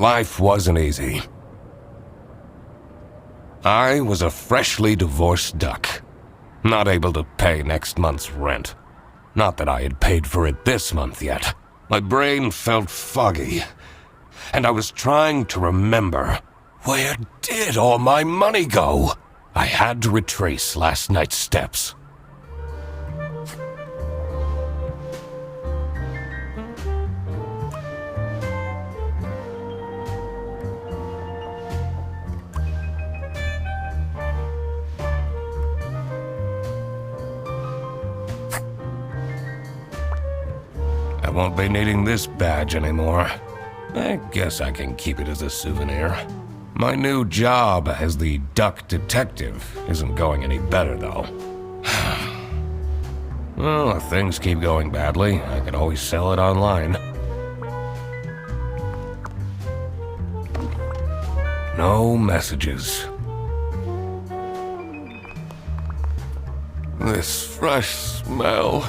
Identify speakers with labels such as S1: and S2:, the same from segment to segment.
S1: Life wasn't easy. I was a freshly divorced duck, not able to pay next month's rent. Not that I had paid for it this month yet. My brain felt foggy, and I was trying to remember, where did all my money go? I had to retrace last night's steps. I won't be needing this badge anymore. I guess I can keep it as a souvenir. My new job as the duck detective isn't going any better, though. Well, if things keep going badly, I can always sell it online. No messages. This fresh smell.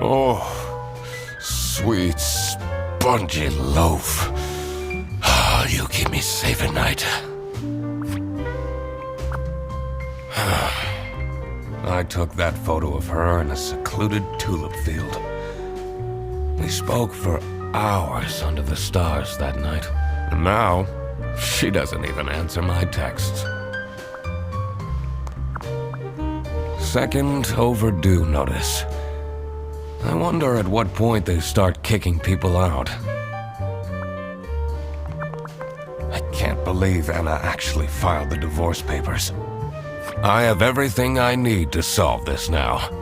S1: Oh. Sweet, spongy loaf. Oh, you keep me safe at night. I took that photo of her in a secluded tulip field. We spoke for hours under the stars that night. And now, she doesn't even answer my texts. Second overdue notice. I wonder at what point they start kicking people out. I can't believe Anna actually filed the divorce papers. I have everything I need to solve this now.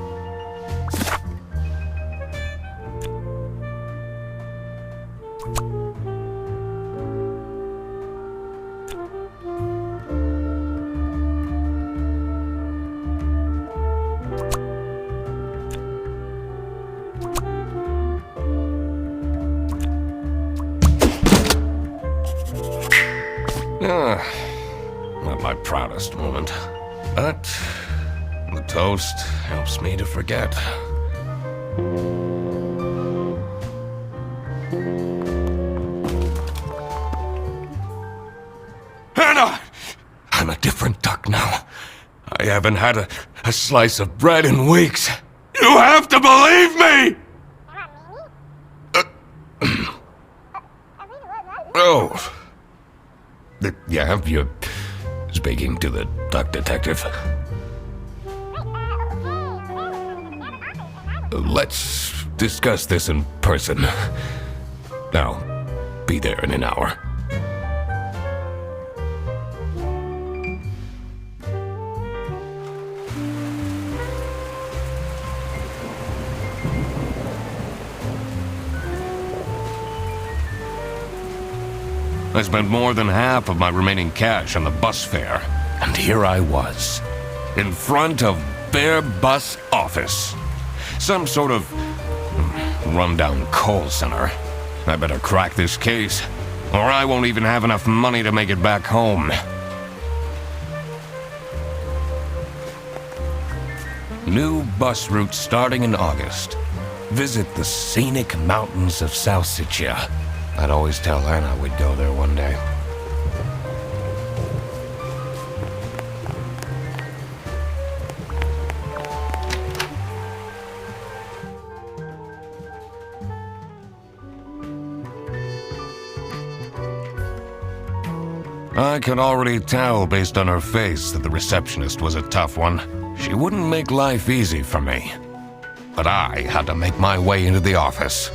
S1: Not my proudest moment, but the toast helps me to forget. Anna! I'm a different duck now. I haven't had a slice of bread in weeks. You have to believe me! Oh. Yeah, you're speaking to the duck detective. Let's discuss this in person. I'll be there in an hour. I spent more than half of my remaining cash on the bus fare, and here I was, in front of Bear Bus Office. Some sort of rundown call center. I better crack this case, or I won't even have enough money to make it back home. New bus route starting in August. Visit the scenic mountains of South Sicily. I'd always tell Anna we'd go there one day. I could already tell based on her face that the receptionist was a tough one. She wouldn't make life easy for me. But I had to make my way into the office.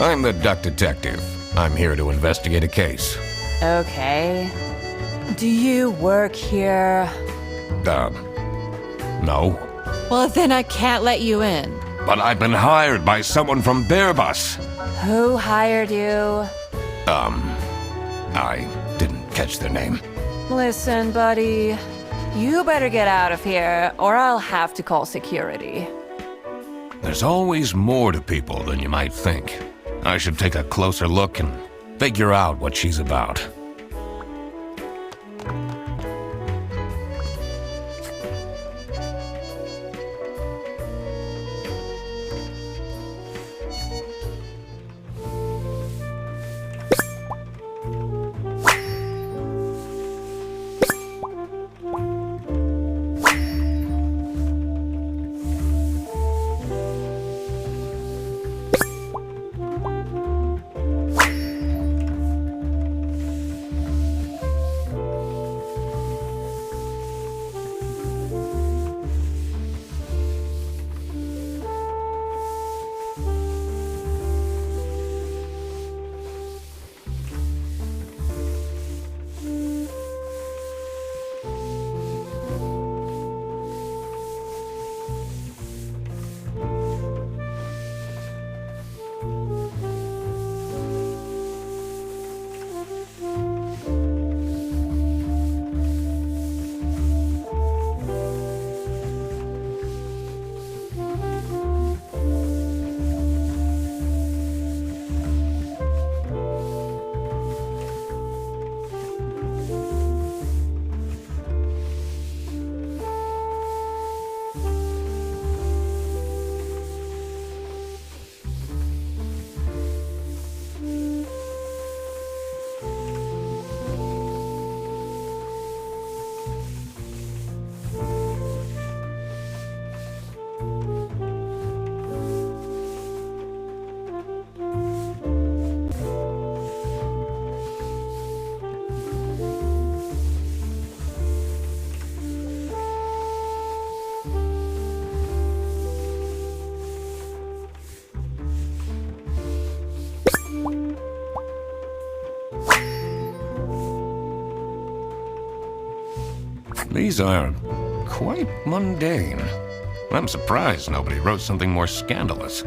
S1: I'm the duck detective. I'm here to investigate a case.
S2: Okay. Do you work here?
S1: No.
S2: Well, then I can't let you in.
S1: But I've been hired by someone from Bearbus.
S2: Who hired you?
S1: I didn't catch their name.
S2: Listen, buddy. You better get out of here, or I'll have to call security.
S1: There's always more to people than you might think. I should take a closer look and figure out what she's about. These are quite mundane. I'm surprised nobody wrote something more scandalous.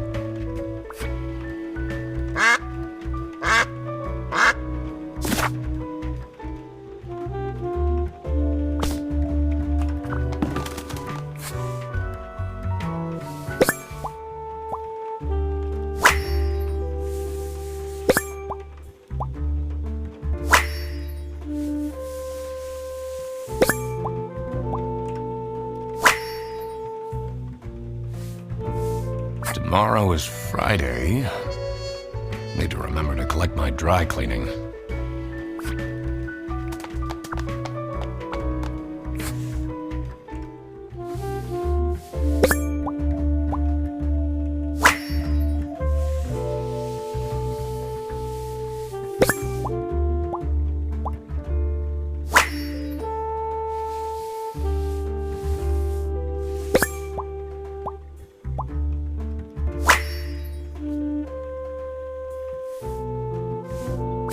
S1: Tomorrow is Friday. Need to remember to collect my dry cleaning.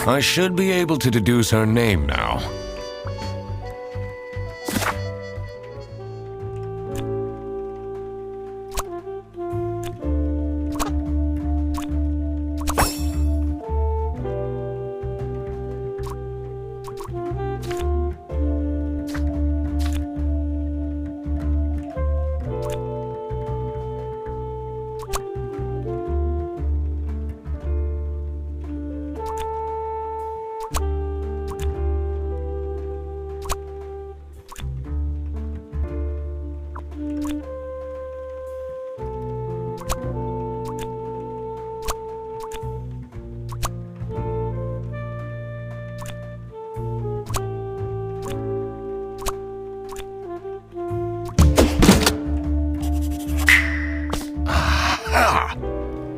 S1: I should be able to deduce her name now.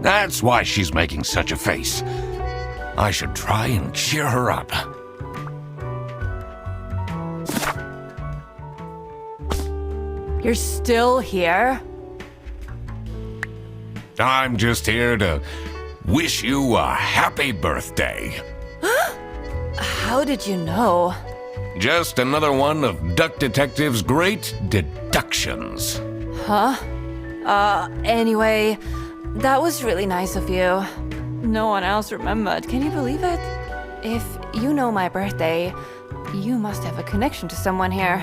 S1: That's why she's making such a face. I should try and cheer her up.
S2: You're still here?
S1: I'm just here to wish you a happy birthday.
S2: How did you know?
S1: Just another one of Duck Detective's great deductions.
S2: Huh? Anyway, that was really nice of you. No one else remembered. Can you believe it? If you know my birthday, you must have a connection to someone here.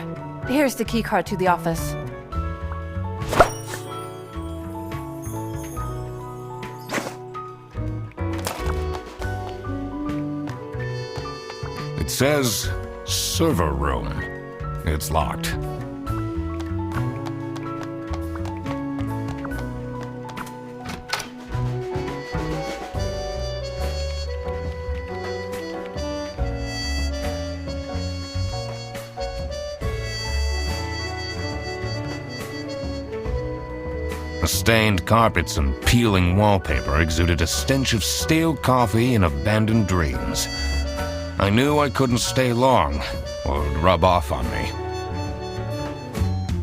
S2: Here's the keycard to the office.
S1: It says server room. It's locked. The stained carpets and peeling wallpaper exuded a stench of stale coffee and abandoned dreams. I knew I couldn't stay long, or it would rub off on me.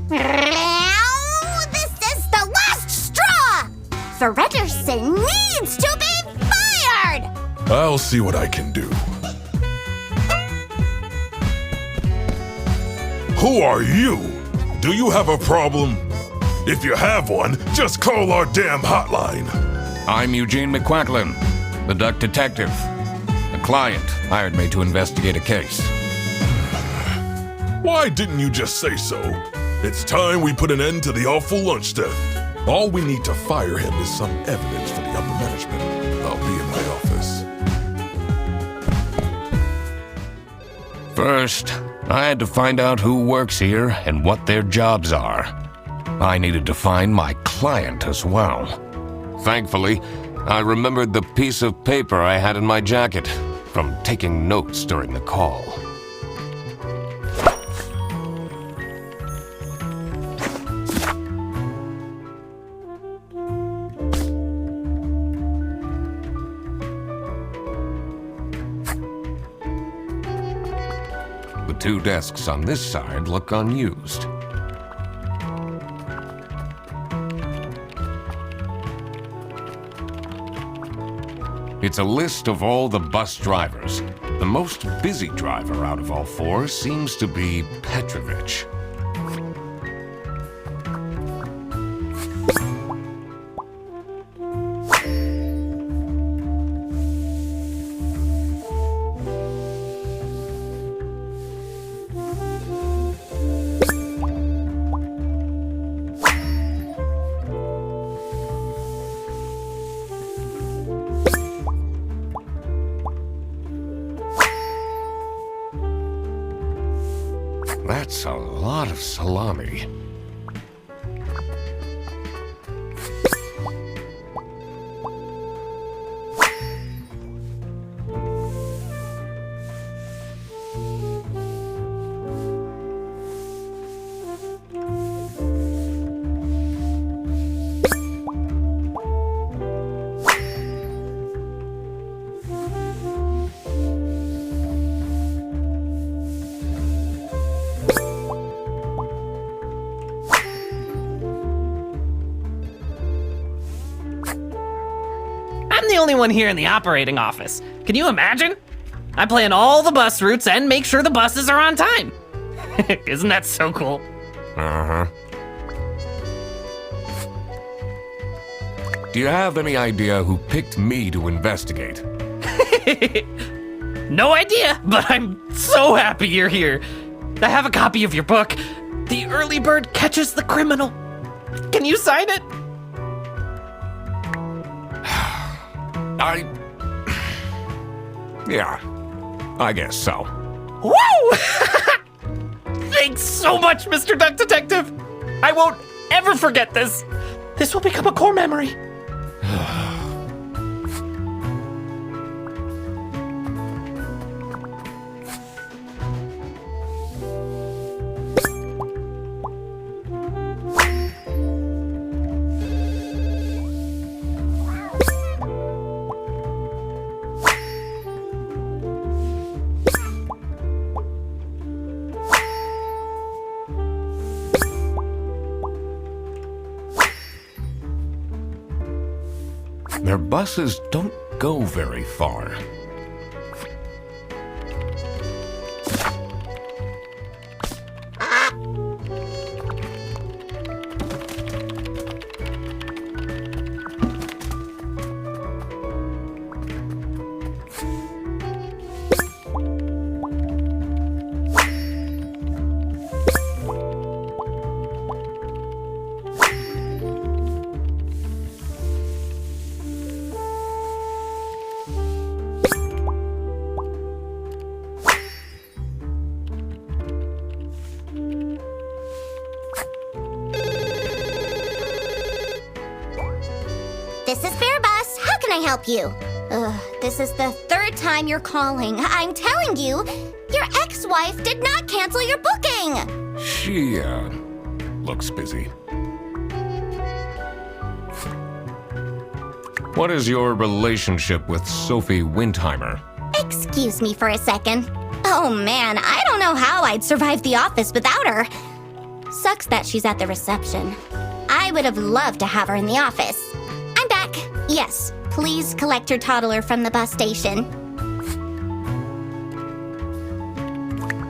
S3: This is the last straw! Fredderson needs to be fired!
S4: I'll see what I can do. Who are you? Do you have a problem? If you have one, just call our damn hotline.
S1: I'm Eugene McQuacklin, the Duck Detective. A client hired me to investigate a case.
S4: Why didn't you just say so? It's time we put an end to the awful lunch theft. All we need to fire him is some evidence for the upper management. I'll be in my office.
S1: First, I had to find out who works here and what their jobs are. I needed to find my client as well. Thankfully, I remembered the piece of paper I had in my jacket from taking notes during the call. The two desks on this side look unused. It's a list of all the bus drivers. The most busy driver out of all four seems to be Petrovich. That's a lot of salami.
S5: I'm the only one here in the operating office. Can you imagine? I plan all the bus routes and make sure the buses are on time. Isn't that so cool?
S1: Uh-huh. Do you have any idea who picked me to investigate?
S5: No idea, but I'm so happy you're here. I have a copy of your book. The Early Bird Catches the Criminal. Can you sign it?
S1: Yeah, I guess so.
S5: Woo! Thanks so much, Mr. Duck Detective. I won't ever forget this. This will become a core memory.
S1: Their buses don't go very far.
S3: This is Fair Bus. How can I help you? This is the third time you're calling. I'm telling you, your ex-wife did not cancel your booking.
S1: She, looks busy. What is your relationship with Sophie Windheimer?
S3: Excuse me for a second. Oh man, I don't know how I'd survive the office without her. Sucks that she's at the reception. I would have loved to have her in the office. I'm back. Yes, please collect your toddler from the bus station.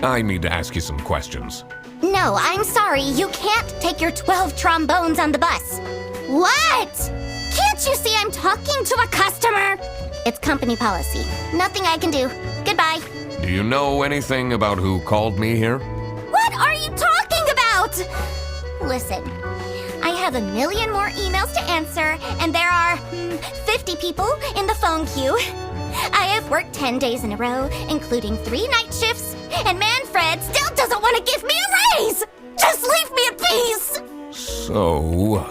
S1: I need to ask you some questions.
S3: No, I'm sorry. You can't take your 12 trombones on the bus. What? Can't you see I'm talking to a customer? It's company policy. Nothing I can do. Goodbye.
S1: Do you know anything about who called me here?
S3: What are you talking about? Listen, I have a million more emails to answer, and there are 50 people in the phone queue. I have worked 10 days in a row, including 3 night shifts, and Manfred still doesn't want to give me a raise! Just leave me in peace!
S1: So,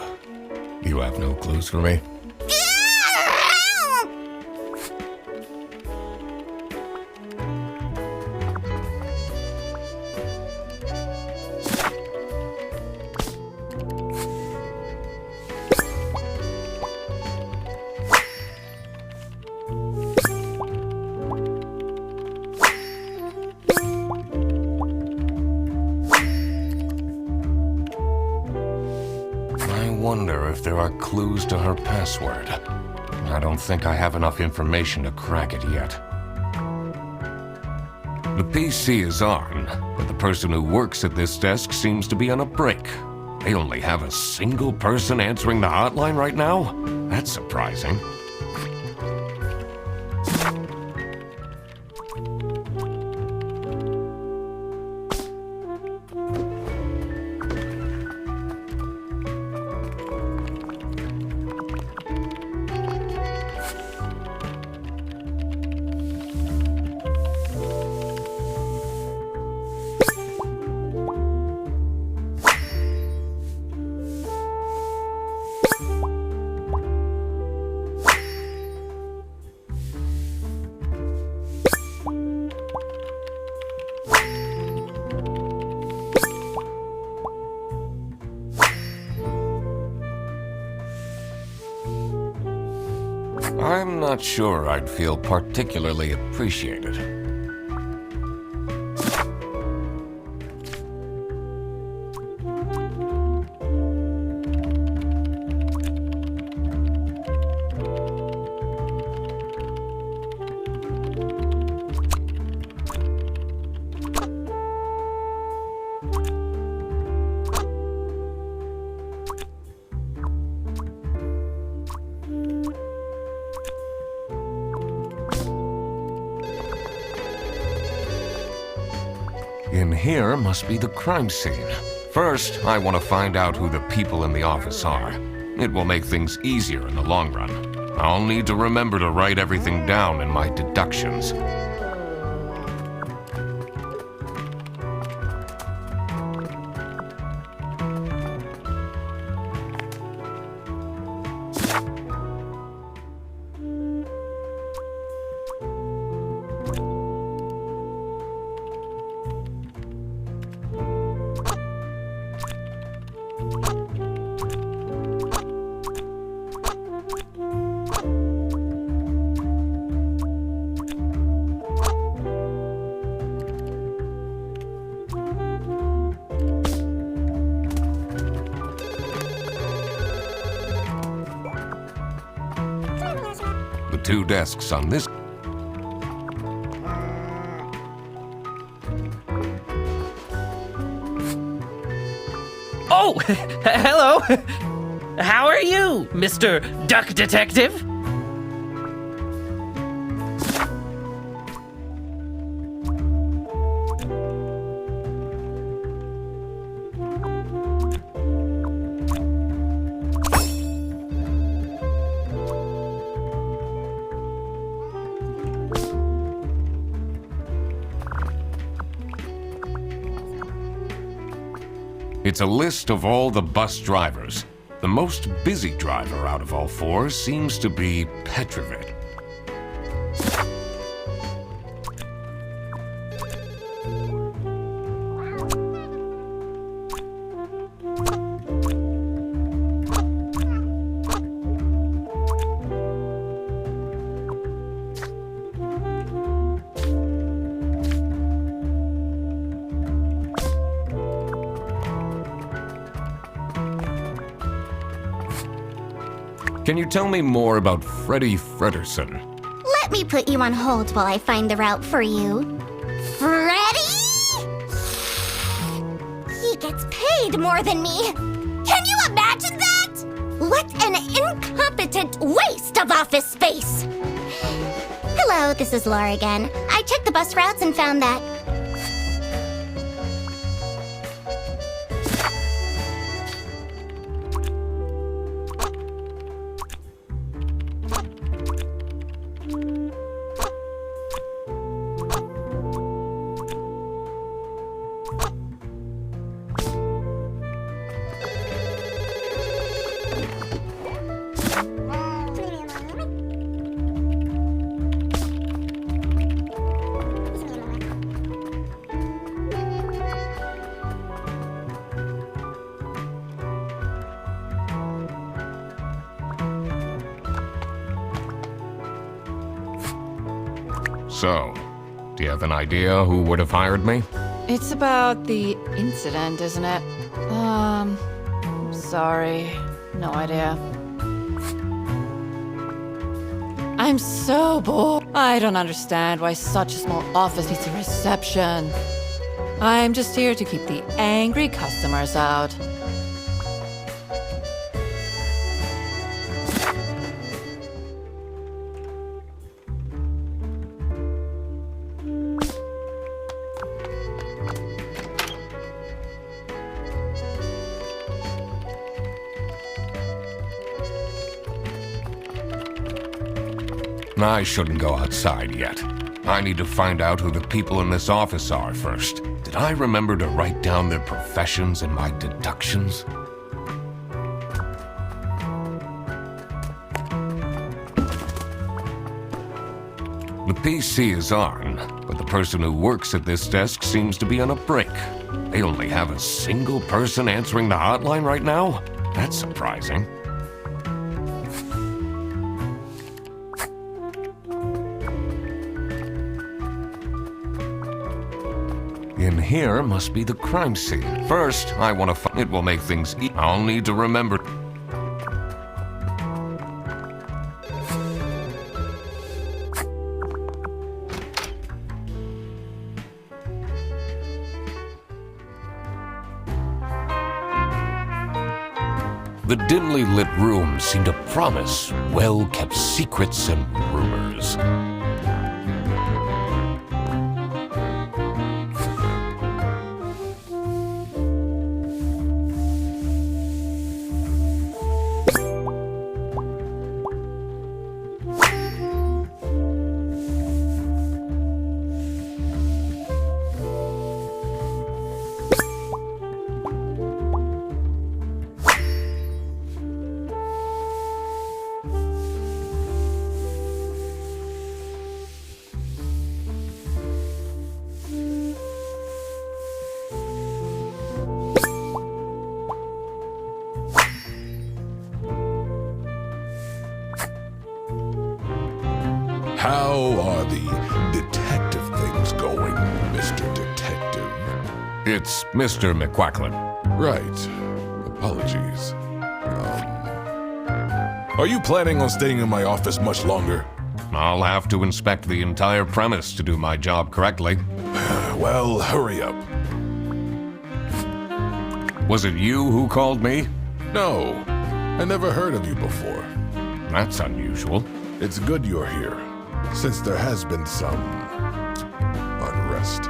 S1: you have no clues for me? I wonder if there are clues to her password. I don't think I have enough information to crack it yet. The PC is on, but the person who works at this desk seems to be on a break. They only have a single person answering the hotline right now? That's surprising. I'm not sure I'd feel particularly appreciated. In here must be the crime scene. First, I want to find out who the people in the office are. It will make things easier in the long run. I'll need to remember to write everything down in my deductions. The two desks on this.
S5: Oh, hello. How are you, Mr. Duck Detective?
S1: It's a list of all the bus drivers. The most busy driver out of all four seems to be Petrovic. Can you tell me more about Freddie Frederson?
S3: Let me put you on hold while I find the route for you. Freddy? He gets paid more than me. Can you imagine that? What an incompetent waste of office space. Hello, this is Laura again. I checked the bus routes and found that
S1: So, do you have an idea who would have hired me?
S2: It's about the incident, isn't it? Sorry. No idea. I'm so bored. I don't understand why such a small office needs a reception. I'm just here to keep the angry customers out.
S1: I shouldn't go outside yet. I need to find out who the people in this office are first. Did I remember to write down their professions in my deductions? The PC is on, but the person who works at this desk seems to be on a break. They only have a single person answering the hotline right now? That's surprising. In here must be the crime scene. First, I want to find it will make things easy. I'll need to remember. The dimly lit room seemed to promise well-kept secrets and rumors.
S4: How are the detective things going, Mr. Detective?
S1: It's Mr. McQuacklin.
S4: Right. Apologies. Are you planning on staying in my office much longer?
S1: I'll have to inspect the entire premise to do my job correctly.
S4: Well, hurry up.
S1: Was it you who called me?
S4: No, I never heard of you before.
S1: That's unusual.
S4: It's good you're here, since there has been some unrest.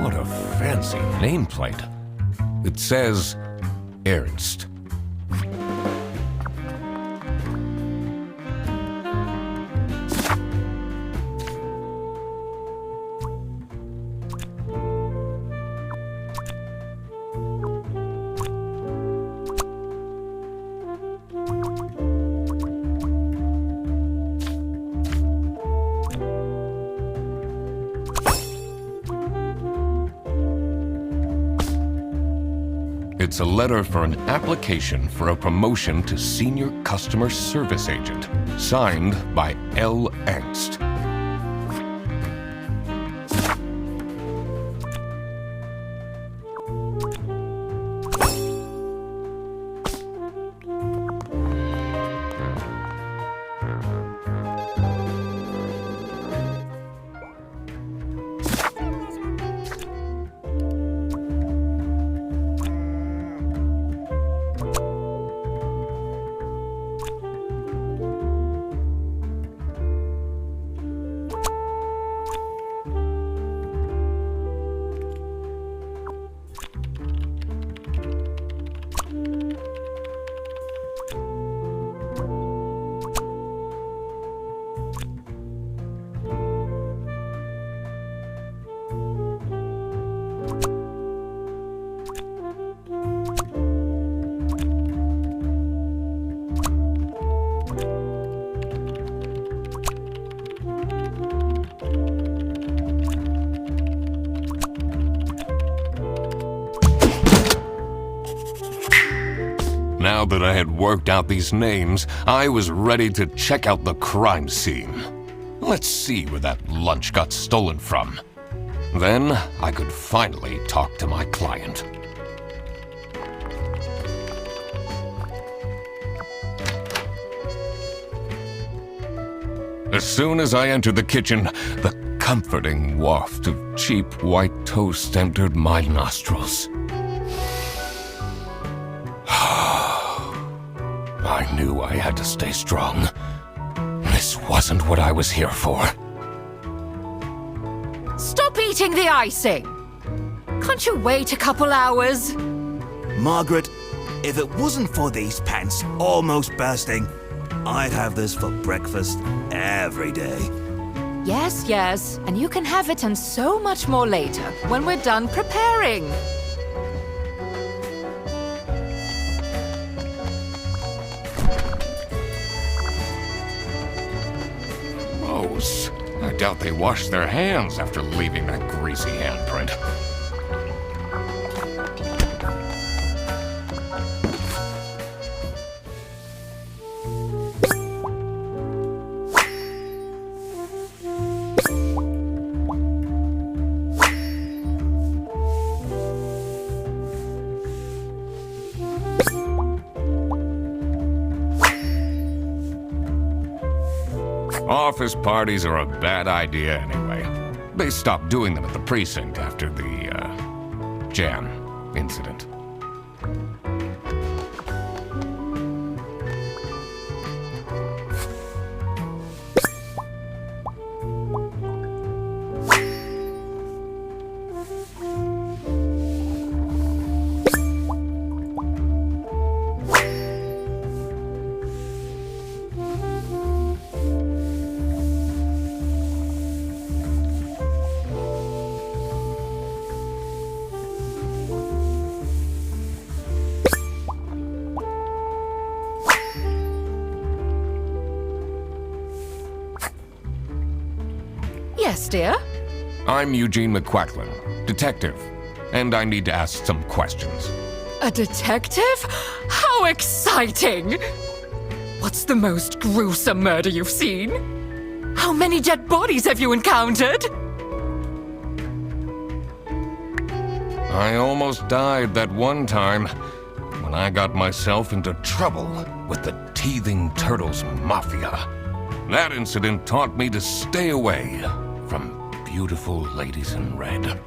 S1: What a fancy nameplate. It says Ernst. It's a letter for an application for a promotion to Senior Customer Service Agent, signed by L. Ernst. Now that I had worked out these names, I was ready to check out the crime scene. Let's see where that lunch got stolen from. Then I could finally talk to my client. As soon as I entered the kitchen, the comforting waft of cheap white toast entered my nostrils. I knew I had to stay strong. This wasn't what I was here for.
S6: Stop eating the icing! Can't you wait a couple hours?
S7: Margaret, if it wasn't for these pants almost bursting, I'd have this for breakfast every day.
S6: Yes, yes, and you can have it and so much more later, when we're done preparing.
S1: Gross. I doubt they washed their hands after leaving that greasy handprint. Office parties are a bad idea anyway. They stopped doing them at the precinct after the, jam incident.
S6: Yes, dear?
S1: I'm Eugene McQuacklin, detective, and I need to ask some questions.
S6: A detective? How exciting! What's the most gruesome murder you've seen? How many dead bodies have you encountered?
S1: I almost died that one time when I got myself into trouble with the Teething Turtles Mafia. That incident taught me to stay away from beautiful ladies in red.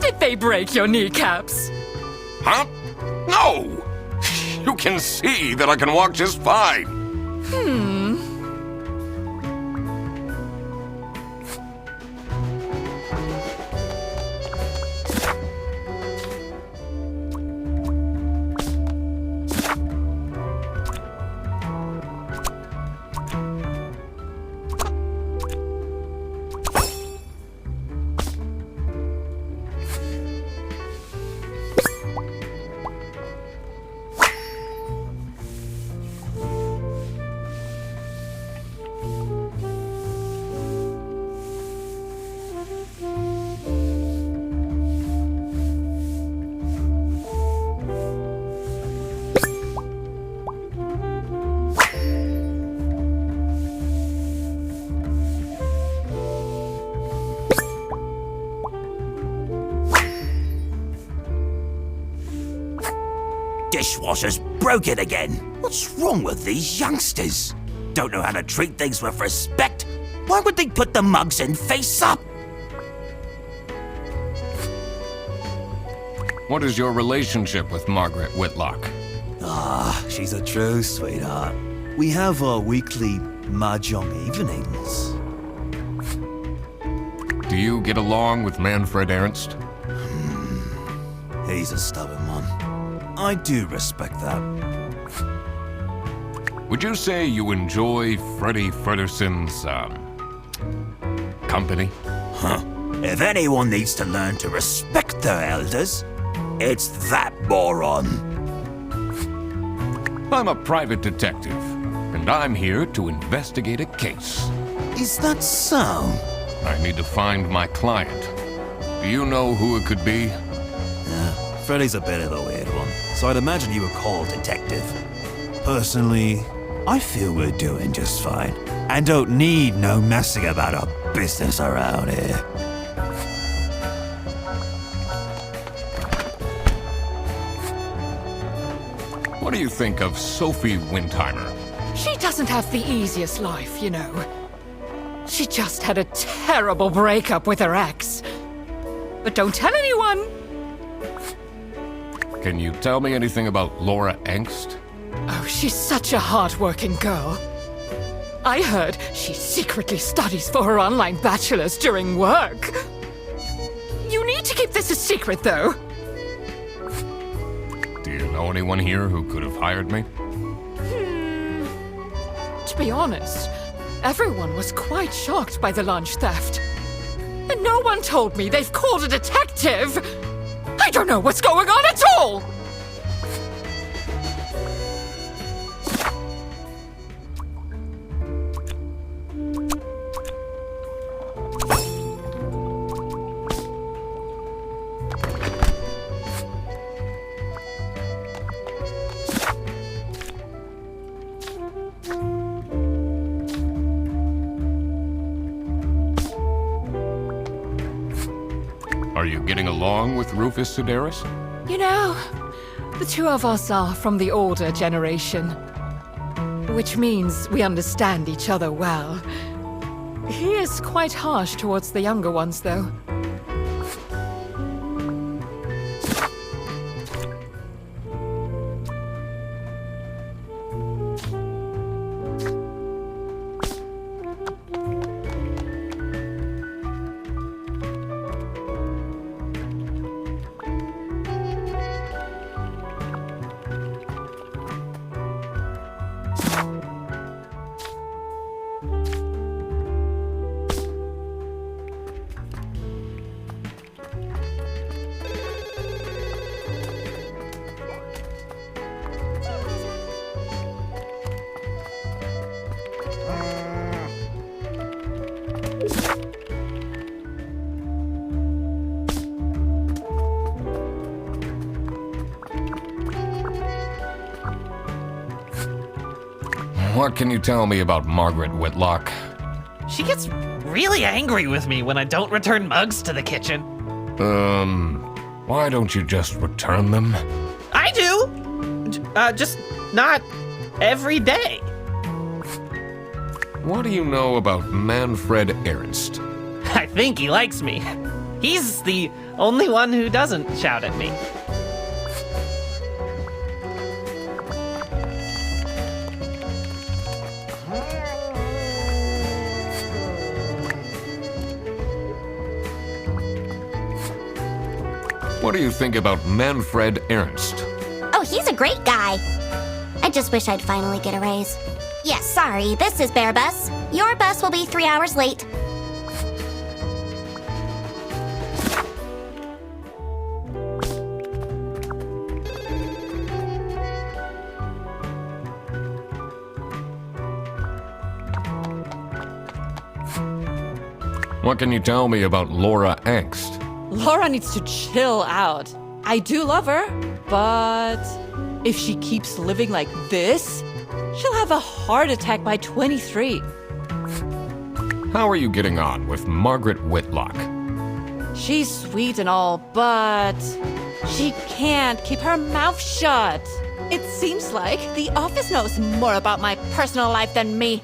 S6: Did they break your kneecaps?
S1: Huh? No! You can see that I can walk just fine.
S7: Dishwasher's broken again. What's wrong with these youngsters? Don't know how to treat things with respect? Why would they put the mugs in face up?
S1: What is your relationship with Margaret Whitlock?
S7: She's a true sweetheart. We have our weekly mahjong evenings.
S1: Do you get along with Manfred Ernst?
S7: He's a stubborn one. I do respect that.
S1: Would you say you enjoy Freddie Frederson's, company?
S7: If anyone needs to learn to respect their elders, it's that moron.
S1: I'm a private detective, and I'm here to investigate a case.
S7: Is that so?
S1: I need to find my client. Do you know who it could be?
S7: Freddy's a bit of a weird one, so I'd imagine you were called detective. Personally, I feel we're doing just fine, and don't need no messing about our business around here.
S1: What do you think of Sophie Windheimer?
S6: She doesn't have the easiest life, you know. She just had a terrible breakup with her ex. But don't tell anyone!
S1: Can you tell me anything about Laura Angst?
S6: Oh, she's such a hard-working girl. I heard she secretly studies for her online bachelor's during work. You need to keep this a secret, though.
S1: Do you know anyone here who could have hired me?
S6: To be honest, everyone was quite shocked by the lunch theft. And no one told me they've called a detective! I don't know what's going on at all!
S1: Are you getting along with Rufus Sedaris?
S6: You know, the two of us are from the older generation. Which means we understand each other well. He is quite harsh towards the younger ones, though.
S1: What can you tell me about Margaret Whitlock?
S5: She gets really angry with me when I don't return mugs to the kitchen.
S1: Why don't you just return them?
S5: I do! Just not every day.
S1: What do you know about Manfred Ernst?
S5: I think he likes me. He's the only one who doesn't shout at me.
S1: What do you think about Manfred Ernst?
S3: Oh, he's a great guy. I just wish I'd finally get a raise. Yes, sorry, this is Bear Bus. Your bus will be 3 hours late.
S1: What can you tell me about Laura Angst?
S2: Laura needs to chill out. I do love her, but if she keeps living like this, she'll have a heart attack by 23.
S1: How are you getting on with Margaret Whitlock?
S2: She's sweet and all, but she can't keep her mouth shut. It seems like the office knows more about my personal life than me.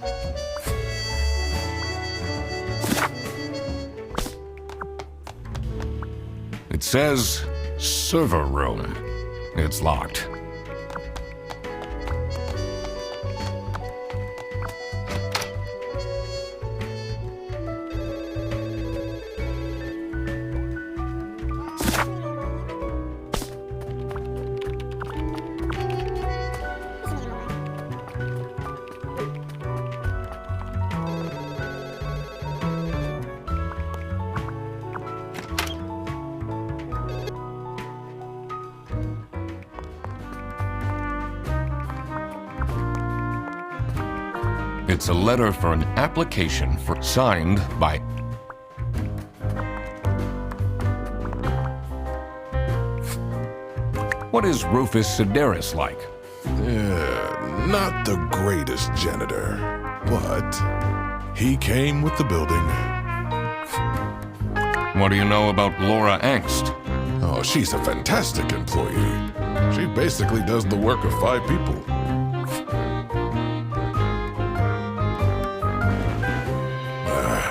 S1: It says server room. It's locked. It's a letter for an application signed by... What is Rufus Sedaris like?
S4: Not the greatest janitor, but he came with the building.
S1: What do you know about Laura Angst?
S4: Oh, she's a fantastic employee. She basically does the work of 5 people.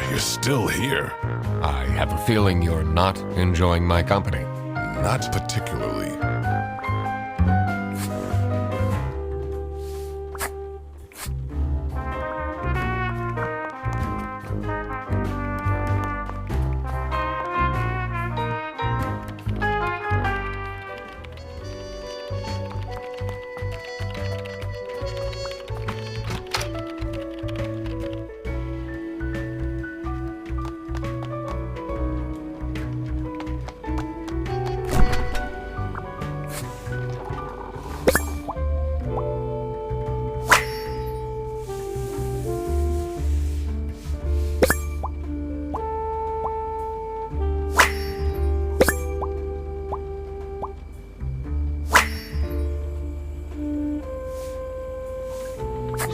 S4: You're still here.
S1: I have a feeling you're not enjoying my company.
S4: Not particularly.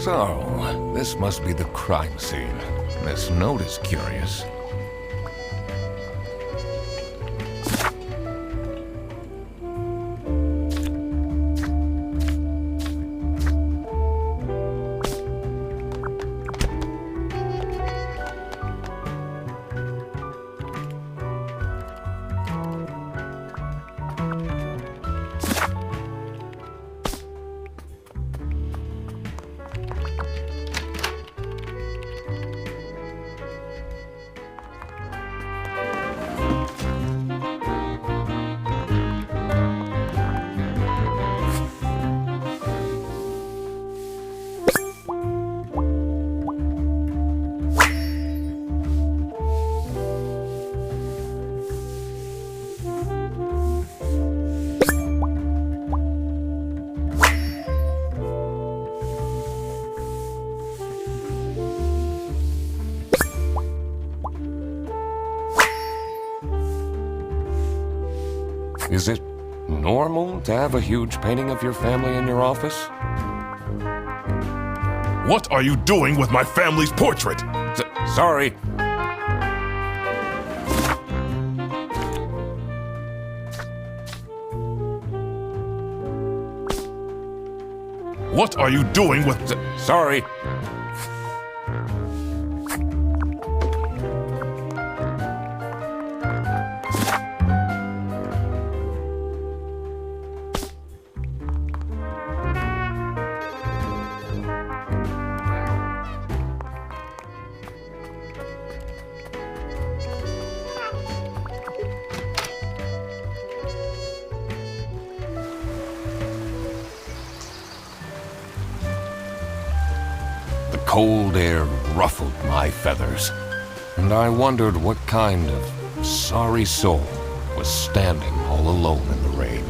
S1: So, this must be the crime scene. This note is curious. Is it normal to have a huge painting of your family in your office?
S4: What are you doing with my family's portrait?
S1: Sorry.
S4: What are you doing with...
S1: Sorry. Cold air ruffled my feathers, and I wondered what kind of sorry soul was standing all alone in the rain.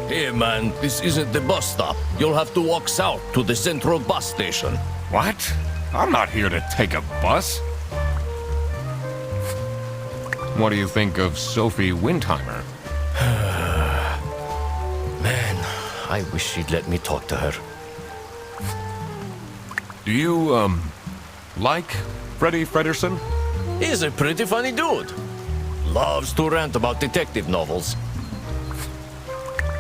S8: Hey man, this isn't the bus stop. You'll have to walk south to the central bus station.
S1: What? I'm not here to take a bus. What do you think of Sophie Windheimer?
S8: Man, I wish she'd let me talk to her.
S1: Do you, like Freddie Fredersen?
S8: He's a pretty funny dude. Loves to rant about detective novels.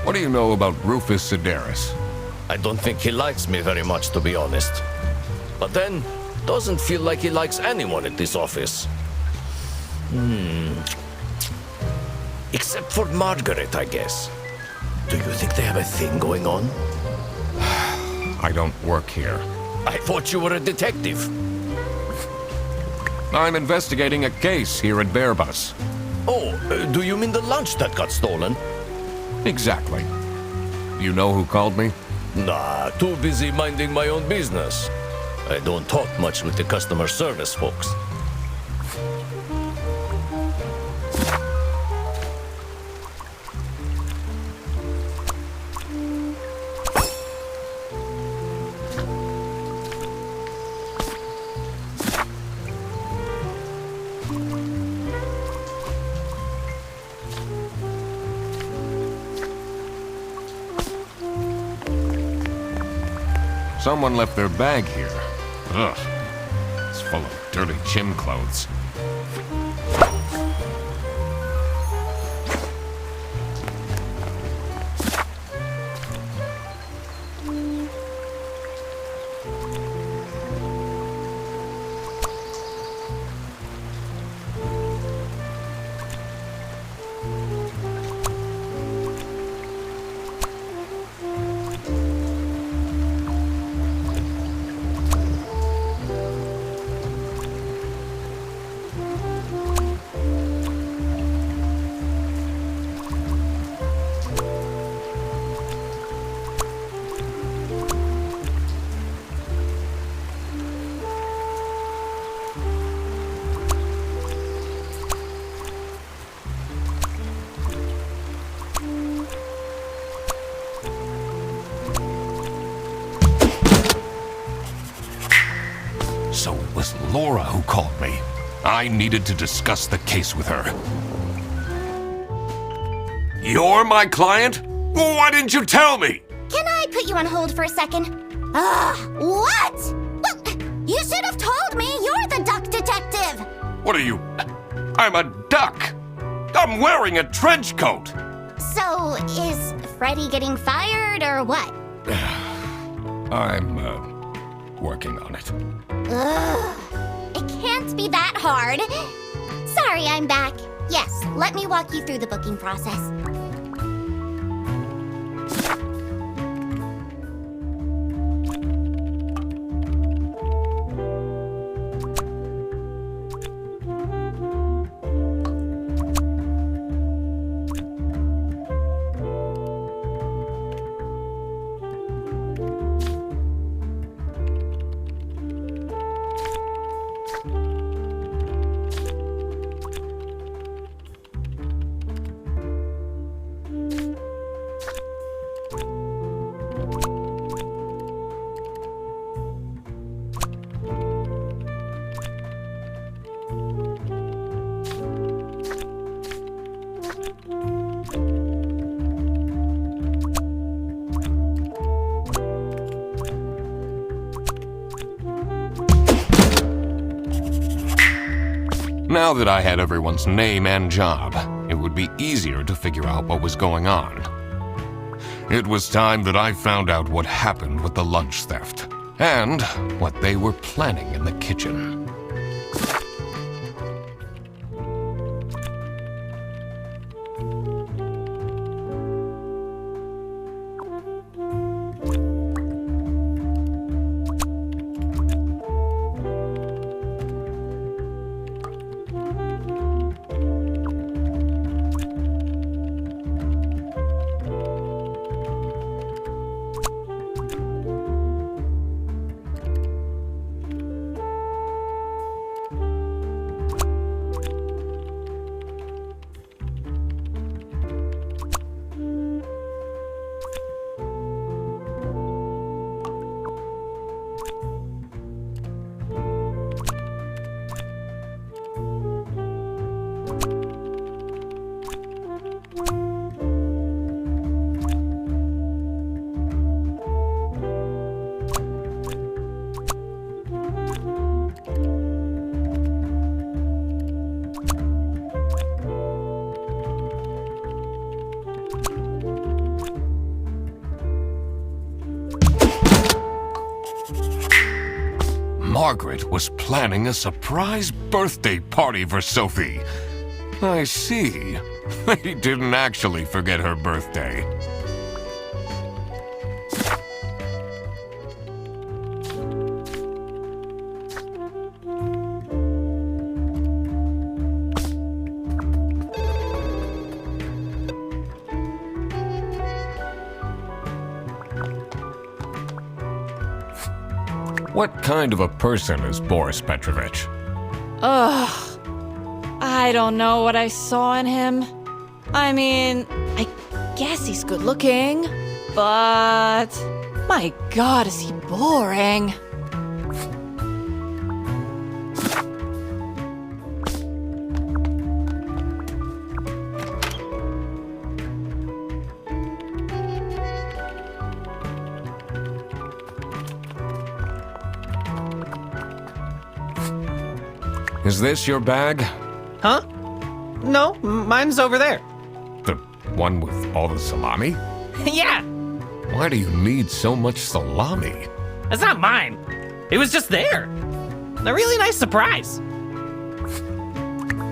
S1: What do you know about Rufus Sedaris?
S8: I don't think he likes me very much, to be honest. But then, doesn't feel like he likes anyone at this office. Except for Margaret, I guess. Do you think they have a thing going on?
S1: I don't work here.
S8: I thought you were a detective.
S1: I'm investigating a case here at Bearbus.
S8: Oh, do you mean the lunch that got stolen?
S1: Exactly. You know who called me?
S8: Nah, too busy minding my own business. I don't talk much with the customer service folks.
S1: Someone left their bag here. Ugh. It's full of dirty gym clothes. So it was Laura who called me. I needed to discuss the case with her. You're my client? Why didn't you tell me?
S3: Can I put you on hold for a second? What? Well, you should have told me. You're the duck detective.
S1: What are you? I'm a duck. I'm wearing a trench coat.
S3: So, is Freddy getting fired or what?
S1: I'm, working on it.
S3: Ugh. It can't be that hard. Sorry, I'm back. Yes, let me walk you through the booking process.
S1: Now that I had everyone's name and job, it would be easier to figure out what was going on. It was time that I found out what happened with the lunch theft, and what they were planning in the kitchen. Margaret was planning a surprise birthday party for Sophie. I see. They didn't actually forget her birthday. What kind of a person is Boris Petrovich?
S2: Ugh. I don't know what I saw in him. I mean, I guess he's good looking, but my god, is he boring.
S1: Is this your bag?
S5: Huh? No, mine's over there.
S1: The one with all the salami?
S5: Yeah,
S1: Why do you need so much salami?
S5: that's not mine. It was just there. A really nice surprise.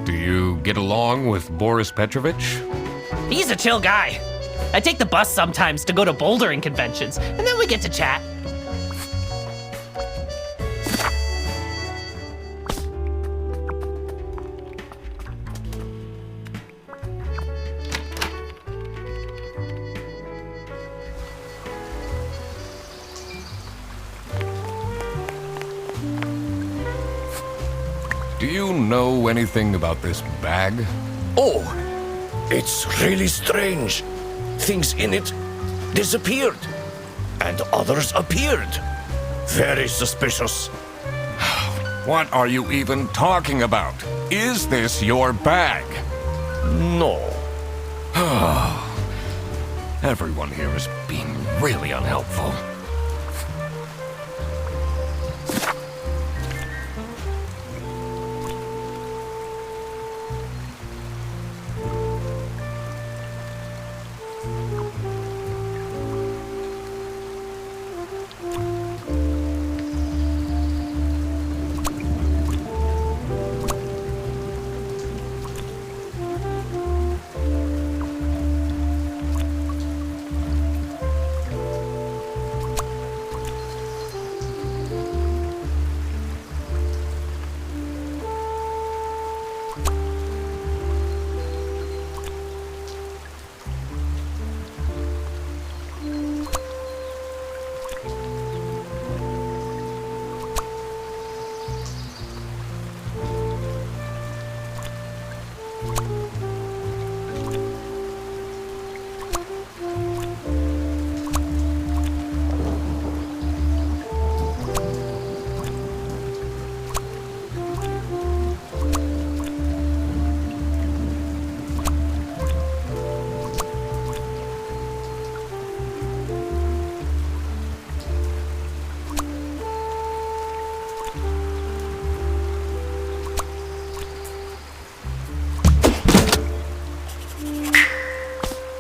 S1: Do you get along with Boris Petrovich?
S5: He's a chill guy. I take the bus sometimes to go to bouldering conventions, and then we get to chat.
S1: Do you know anything about this bag?
S8: Oh, it's really strange. Things in it disappeared, and others appeared. Very suspicious.
S1: What are you even talking about? Is this your bag?
S8: No.
S1: Everyone here is being really unhelpful.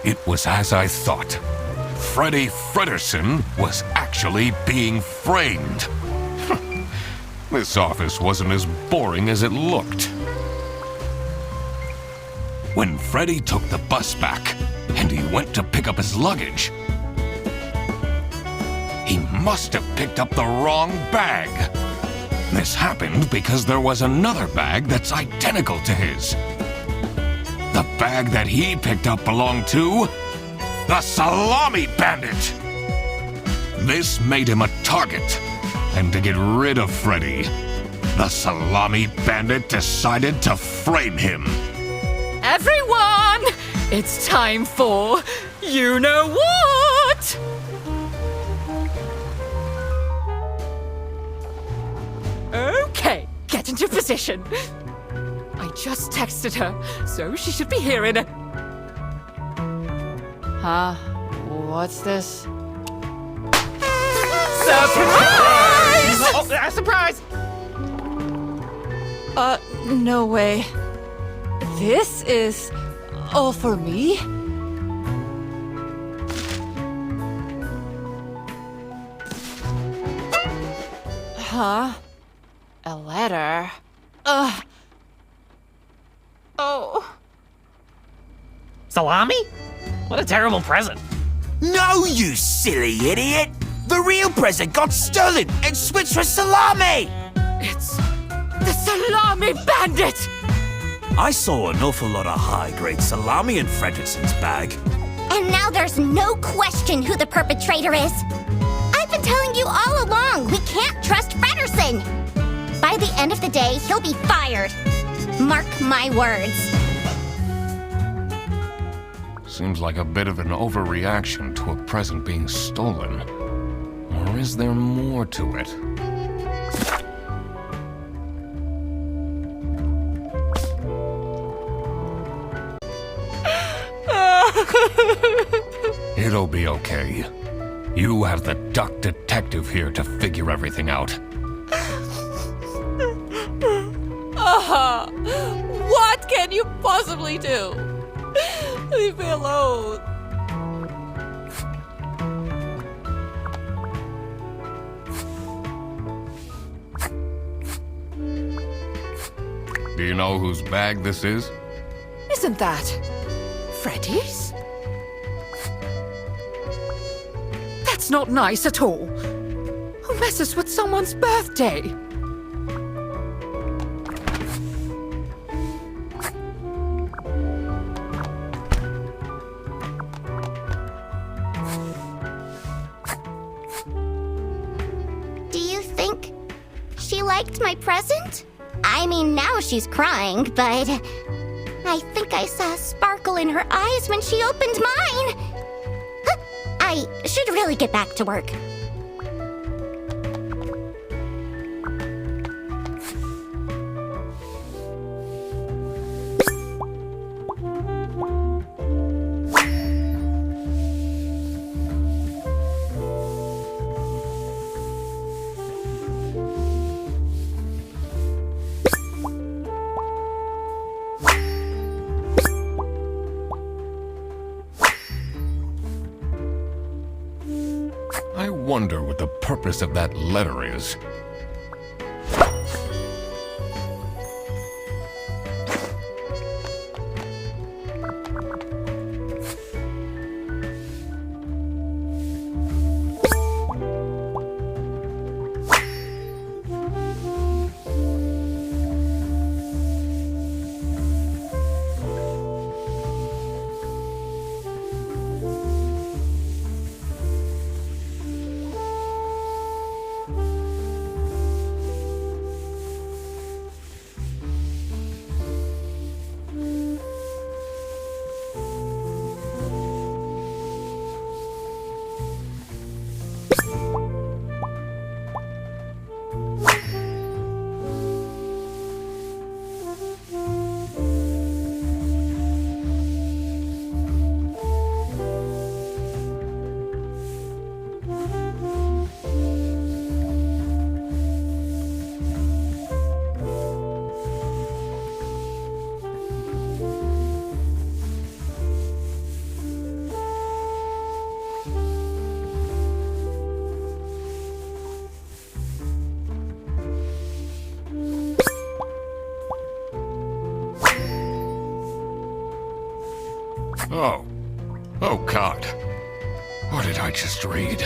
S1: It was as I thought. Freddy Fredersen was actually being framed. This office wasn't as boring as it looked. When Freddy took the bus back and he went to pick up his luggage, he must have picked up the wrong bag. This happened because there was another bag that's identical to his. The bag that he picked up belonged to the Salami Bandit. This made him a target, and to get rid of Freddy, the Salami Bandit decided to frame him.
S6: Everyone! It's time for you know what! Okay, get into position. I just texted her, so she should be here in a...
S2: Huh? What's this?
S6: Surprise!
S5: Oh, surprise!
S2: No way. This is all for me? Huh? A letter? Oh.
S5: Salami? What a terrible present.
S7: No, you silly idiot! The real present got stolen and switched for salami!
S6: It's the Salami Bandit!
S7: I saw an awful lot of high-grade salami in Fredersen's bag.
S3: And now there's no question who the perpetrator is. I've been telling you all along, we can't trust Fredersen. By the end of the day, he'll be fired. Mark my words.
S1: Seems like a bit of an overreaction to a present being stolen. Or is there more to it? It'll be okay. You have the duck detective here to figure everything out.
S2: What can you possibly do? Leave me alone.
S1: Do you know whose bag this is?
S6: Isn't that Freddy's? That's not nice at all. Who messes with someone's birthday?
S3: Do you think she liked my present? I mean, now she's crying, but I think I saw a sparkle in her eyes when she opened mine. Huh, I should really get back to work.
S1: I wonder what the purpose of that letter is. Oh. Oh, God. What did I just read?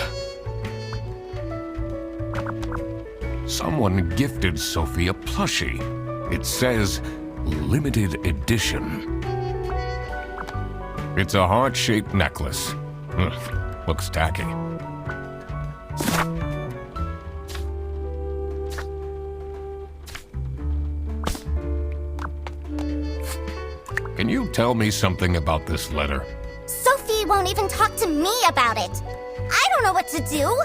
S1: Someone gifted Sophie a plushie. It says, limited edition. It's a heart-shaped necklace. Looks tacky. Can you tell me something about this letter?
S3: Sophie won't even talk to me about it. I don't know what to do.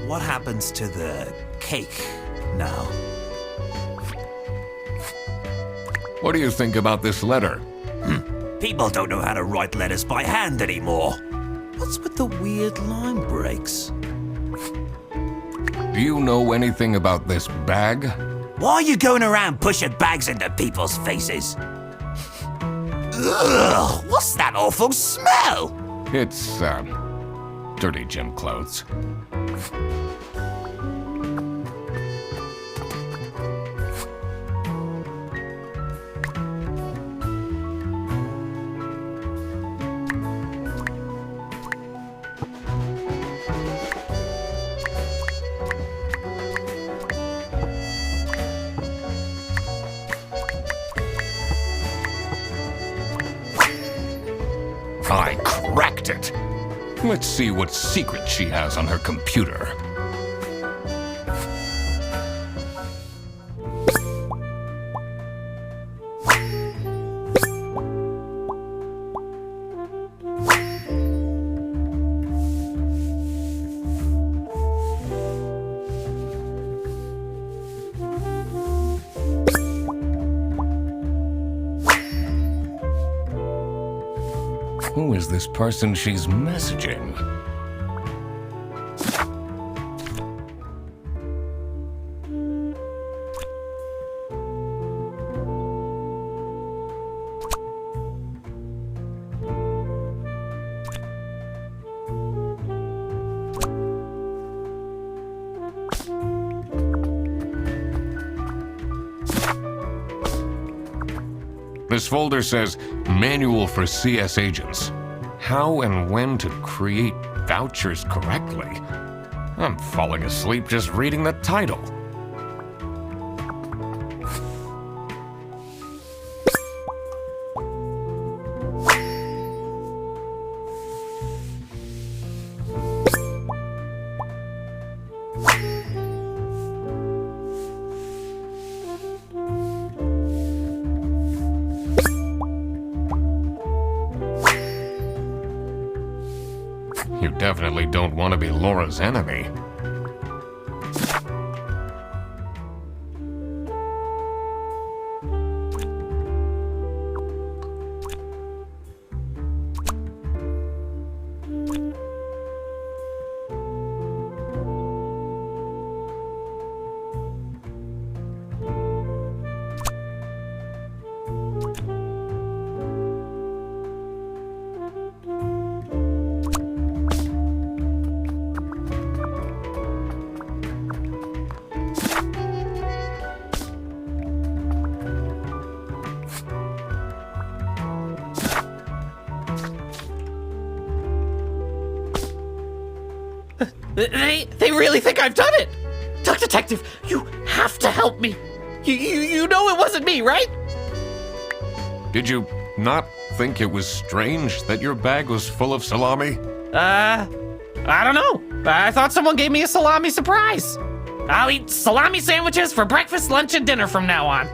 S7: What happens to the cake now?
S1: What do you think about this letter?
S7: People don't know how to write letters by hand anymore. What's with the weird line breaks?
S1: Do you know anything about this bag?
S7: Why are you going around pushing bags into people's faces? Ugh, what's that awful smell?
S1: It's, dirty gym clothes. I cracked it. Let's see what secret she has on her computer. is this person she's messaging? This folder says Manual for CS Agents. How and when to create vouchers correctly. I'm falling asleep just reading the title. You definitely don't want to be Laura's enemy.
S5: They really think I've done it! Duck Detective, you have to help me! You know it wasn't me, right?
S1: Did you not think it was strange that your bag was full of salami?
S5: I don't know. I thought someone gave me a salami surprise. I'll eat salami sandwiches for breakfast, lunch, and dinner from now on.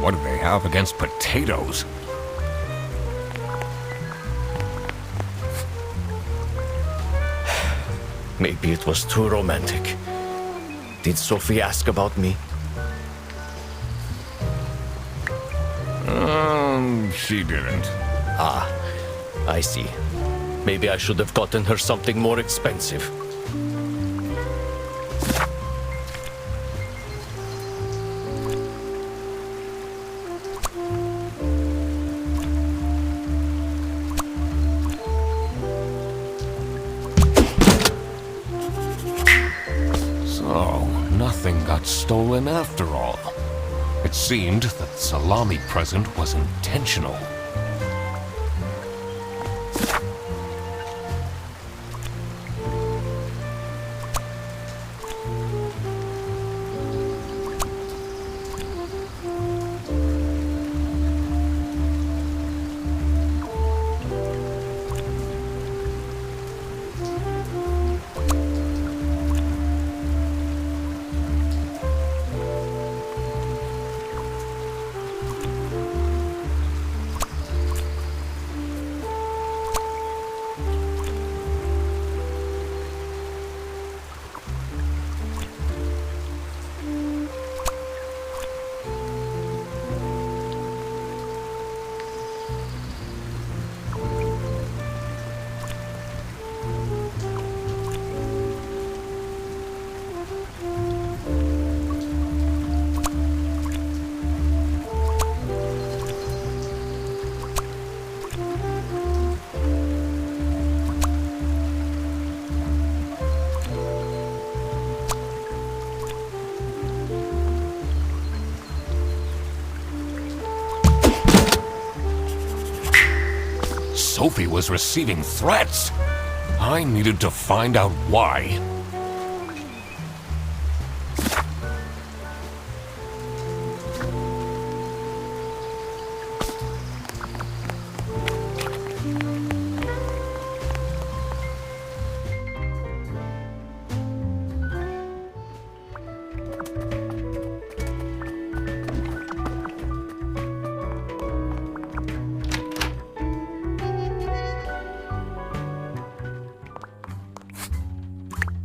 S1: What do they have against potatoes?
S8: Maybe it was too romantic. Did Sophie ask about me?
S1: She didn't.
S8: Ah, I see. Maybe I should have gotten her something more expensive.
S1: So, nothing got stolen after all. It seemed that the salami present was intentional. Sophie was receiving threats. I needed to find out why.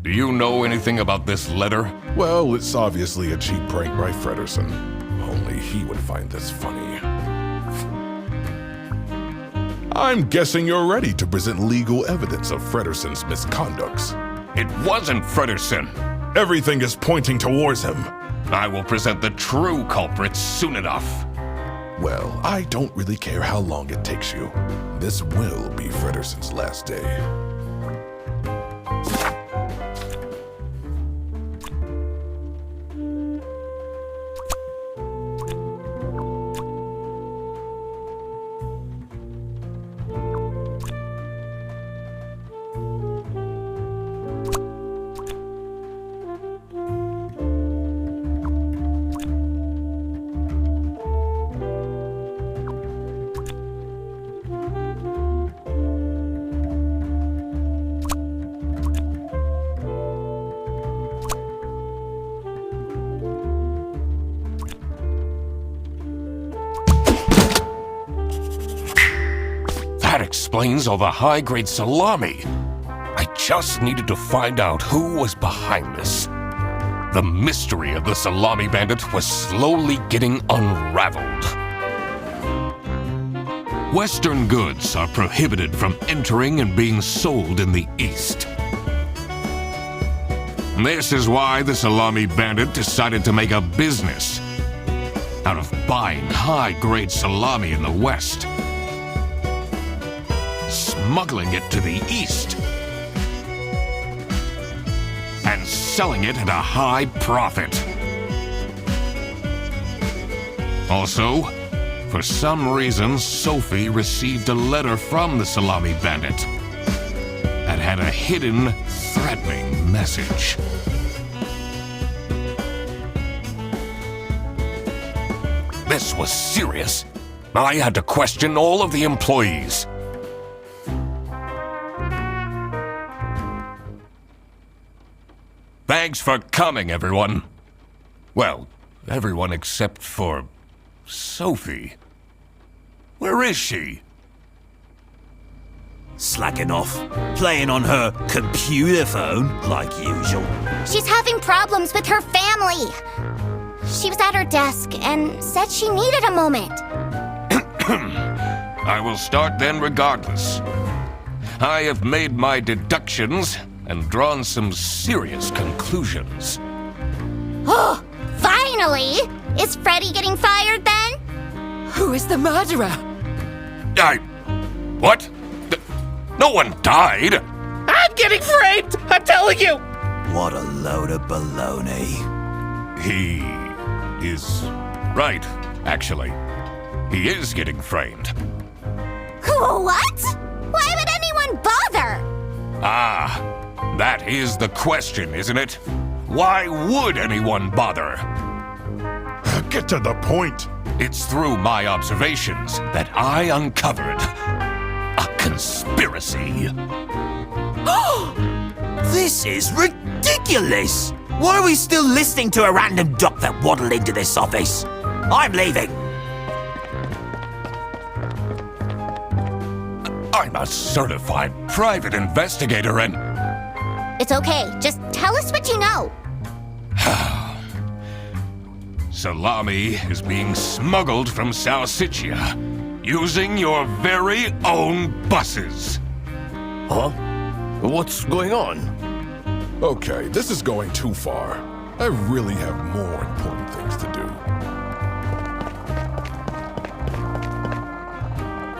S1: Do you know anything about this letter?
S4: Well, it's obviously a cheap prank by Frederson. Only he would find this funny. I'm guessing you're ready to present legal evidence of Frederson's misconducts.
S1: It wasn't Frederson.
S4: Everything is pointing towards him.
S1: I will present the true culprits soon enough.
S4: Well, I don't really care how long it takes you. This will be Frederson's last day.
S1: That explains all the high-grade salami. I just needed to find out who was behind this. The mystery of the salami bandit was slowly getting unraveled. Western goods are prohibited from entering and being sold in the East. This is why the salami bandit decided to make a business out of buying high-grade salami in the West, smuggling it to the East, and selling it at a high profit. Also, for some reason, Sophie received a letter from the Salami Bandit that had a hidden, threatening message. This was serious. I had to question all of the employees. Thanks for coming, everyone. Well, everyone except for Sophie. Where is she?
S7: Slacking off, playing on her computer phone, like usual.
S3: She's having problems with her family. She was at her desk and said she needed a moment.
S1: I will start then regardless. I have made my deductions and drawn some serious conclusions.
S3: Oh, finally! Is Freddy getting fired then?
S6: Who is the murderer?
S1: What? No one died!
S5: I'm getting framed! I'm telling you!
S7: What a load of baloney.
S1: He is right, actually. He is getting framed.
S3: What? Why would anyone bother?
S1: Ah, that is the question, isn't it? Why would anyone bother?
S4: Get to the point.
S1: It's through my observations that I uncovered a conspiracy.
S7: This is ridiculous! Why are we still listening to a random doc that waddled into this office? I'm leaving.
S1: I'm a certified private investigator and...
S3: It's okay, just tell us what you know.
S1: Salami is being smuggled from Salsiccia using your very own buses.
S8: Huh? What's going on?
S4: Okay, this is going too far. I really have more important things to do.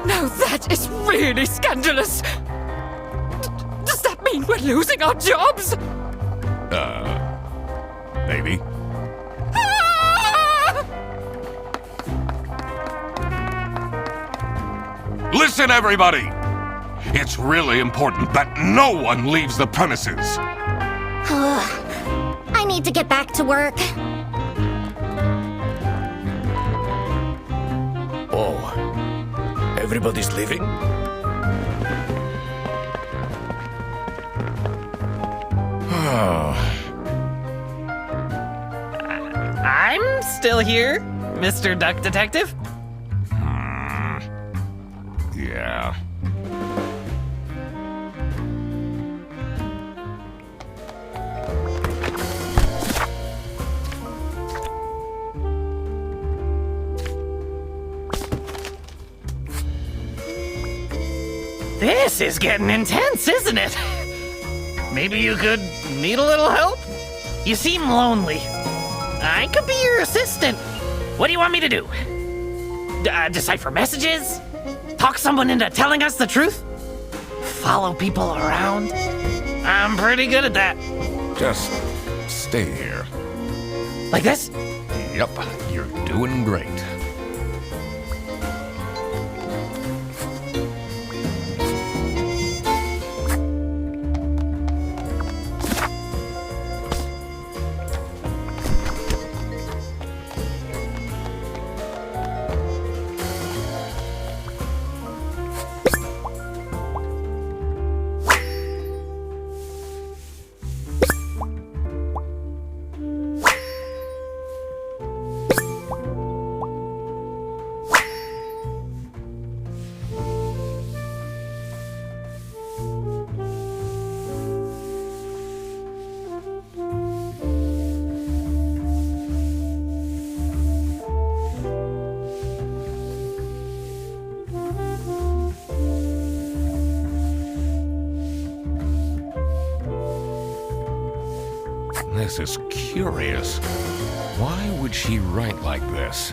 S6: Now that is really scandalous. Does that mean we're losing our jobs?
S1: Maybe.
S6: Ah!
S1: Listen, everybody! It's really important that no one leaves the premises.
S3: I need to get back to work.
S8: Oh, everybody's leaving?
S5: I'm still here, Mr. Duck Detective.
S1: Yeah.
S5: This is getting intense, isn't it? Maybe you could need a little help? You seem lonely. I could be your assistant. What do you want me to do? Decipher messages? Talk someone into telling us the truth? Follow people around? I'm pretty good at that.
S1: Just stay here.
S5: Like this?
S1: Yep, you're doing great. This is curious. Why would she write like this?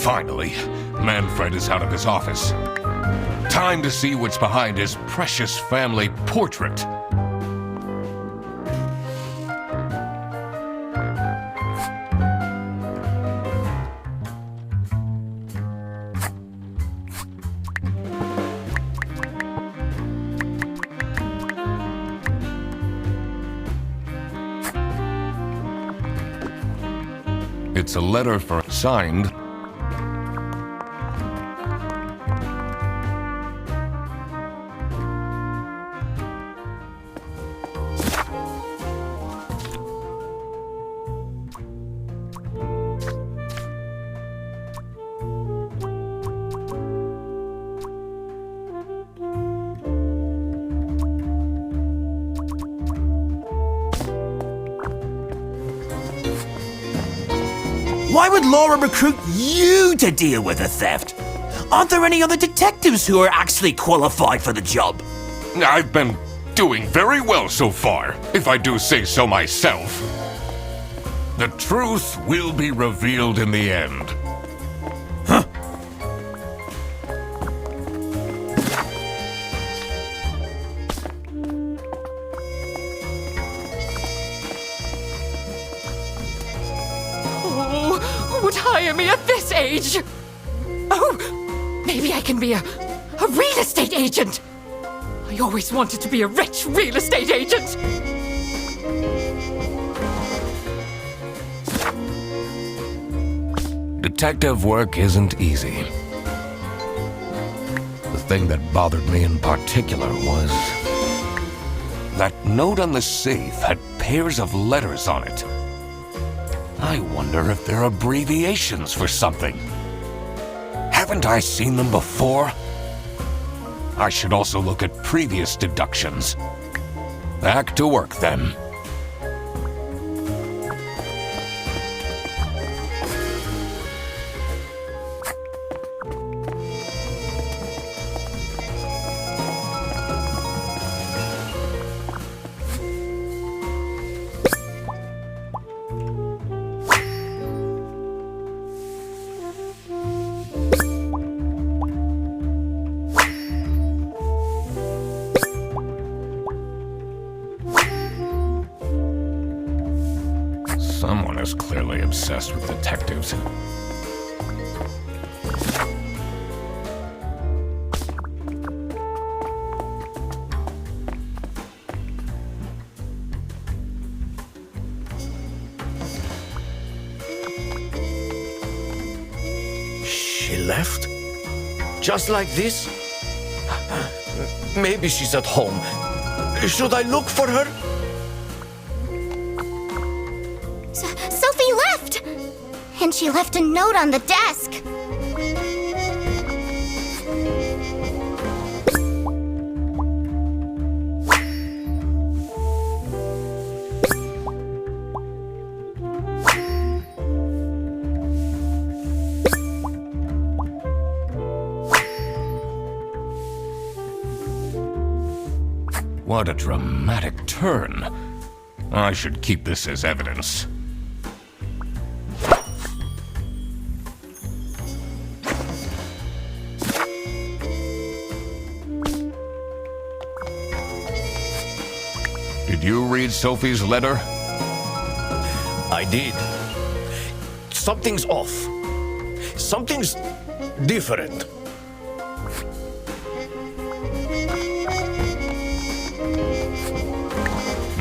S1: Finally, Manfred is out of his office. Time to see what's behind his precious family portrait. It's a letter signed
S7: Why would Laura recruit you to deal with the theft? Aren't there any other detectives who are actually qualified for the job?
S1: I've been doing very well so far, if I do say so myself. The truth will be revealed in the end.
S6: Who would hire me at this age? Oh, maybe I can be a real estate agent. I always wanted to be a rich real estate agent.
S1: Detective work isn't easy. The thing that bothered me in particular was that note on the safe had pairs of letters on it. I wonder if they're abbreviations for something. Haven't I seen them before? I should also look at previous deductions. Back to work then. obsessed with detectives.
S8: She left? Just like this? Maybe she's at home. Should I look for her?
S3: Sophie left! And she left a note on the desk.
S1: What a dramatic turn. I should keep this as evidence. Did you read Sophie's letter?
S8: I did. Something's off. Something's different.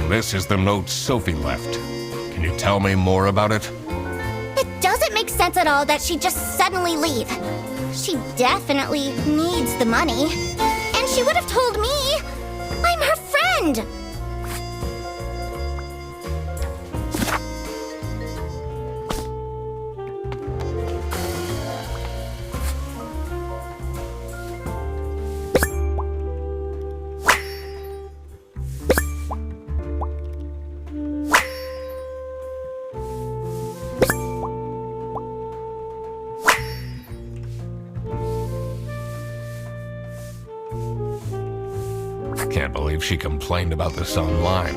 S1: This is the note Sophie left. Can you tell me more about it?
S3: It doesn't make sense at all that she'd just suddenly leave. She definitely needs the money. And she would have told me. I'm her friend.
S1: Can't believe she complained about this online.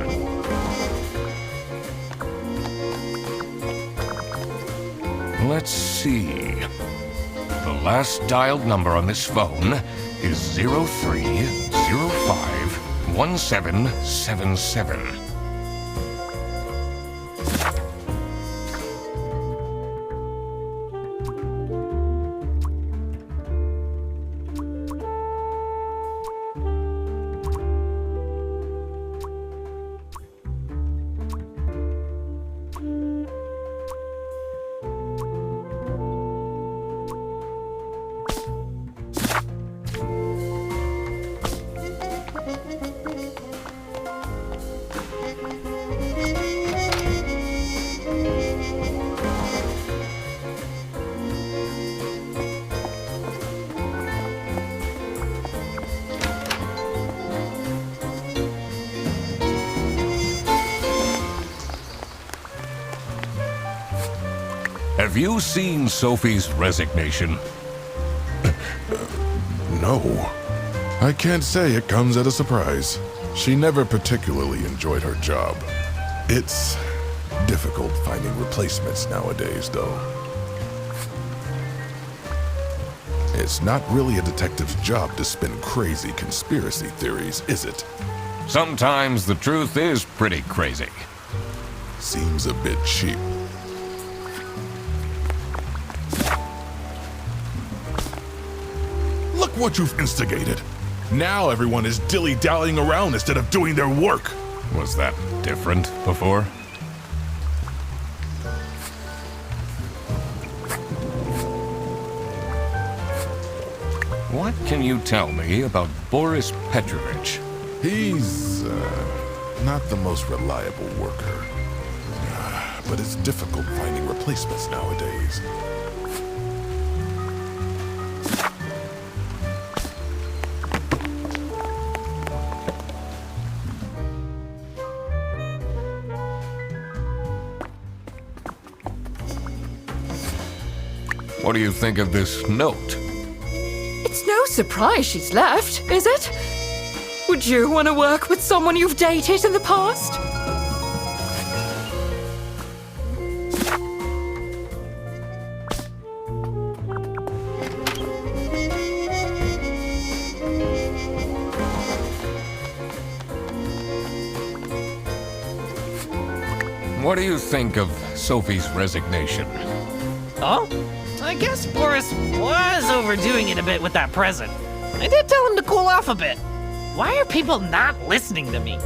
S1: Let's see. The last dialed number on this phone is 03051777. Have you seen Sophie's resignation?
S4: No. I can't say it comes at a surprise. She never particularly enjoyed her job. It's difficult finding replacements nowadays, though. It's not really a detective's job to spin crazy conspiracy theories, is it?
S1: Sometimes the truth is pretty crazy.
S4: Seems a bit cheap. Look what you've instigated. Now everyone is dilly-dallying around instead of doing their work.
S1: Was that different before? What can you tell me about Boris Petrovich?
S4: He's, not the most reliable worker. But it's difficult finding replacements nowadays.
S1: What do you think of this note?
S6: It's no surprise she's left, is it? Would you want to work with someone you've dated in the past?
S1: What do you think of Sophie's resignation.
S5: Oh? I guess Boris was overdoing it a bit with that present. I did tell him to cool off a bit. Why are people not listening to me?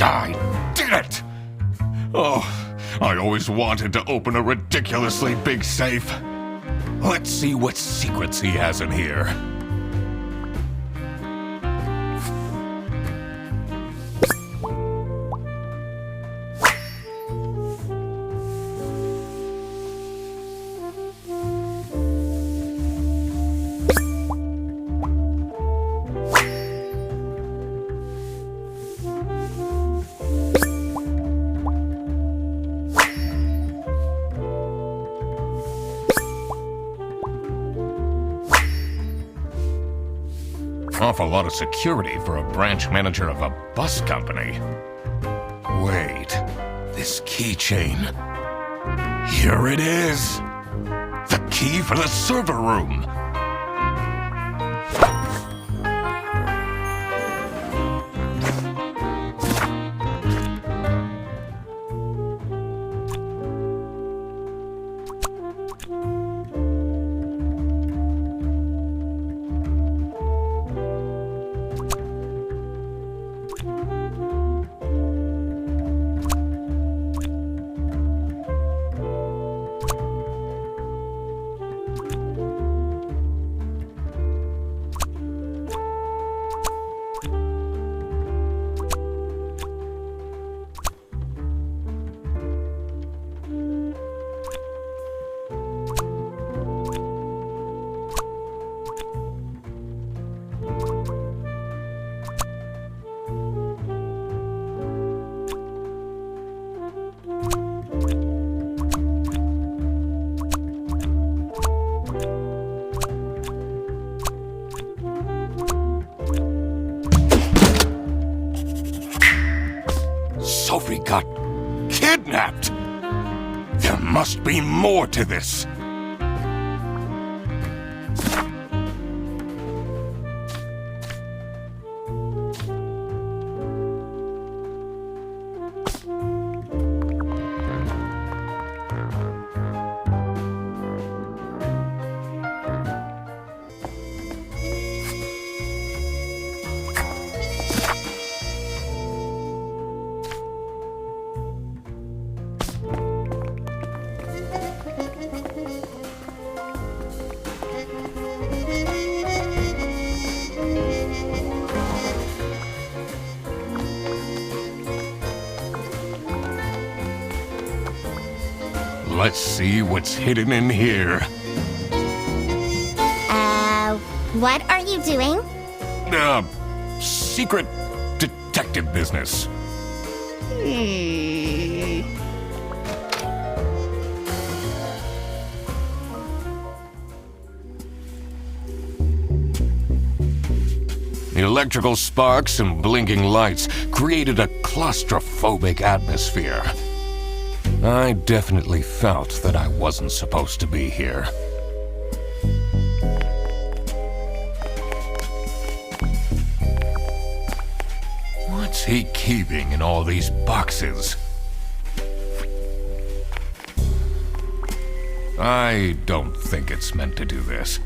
S1: I did it! Oh, I always wanted to open a ridiculously big safe. Let's see what secrets he has in here. Awful lot of security for a branch manager of a bus company. Wait, this keychain. Here it is! The key for the server room! Sophie got kidnapped! There must be more to this! Let's see what's hidden in here.
S3: What are you doing?
S1: Secret detective business. The electrical sparks and blinking lights created a claustrophobic atmosphere. I definitely felt that I wasn't supposed to be here. What's he keeping in all these boxes? I don't think it's meant to do this.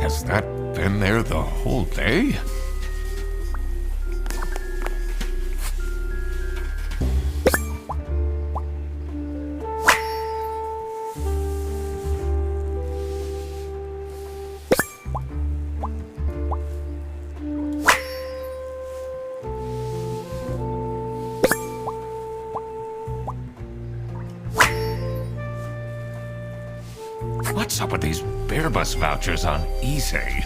S1: Has that been there the whole day? What's up with these Bearbus vouchers on eBay?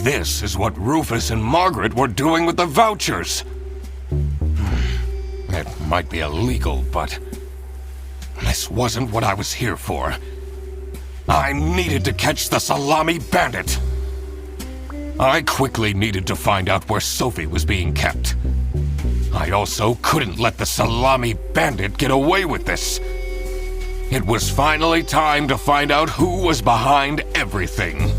S1: this is what Rufus and Margaret were doing with the vouchers. It might be illegal, but this wasn't what I was here for. I needed to catch the Salami bandit. I quickly needed to find out where Sophie was being kept. I also couldn't let the Salami bandit get away with this. It was finally time to find out who was behind everything.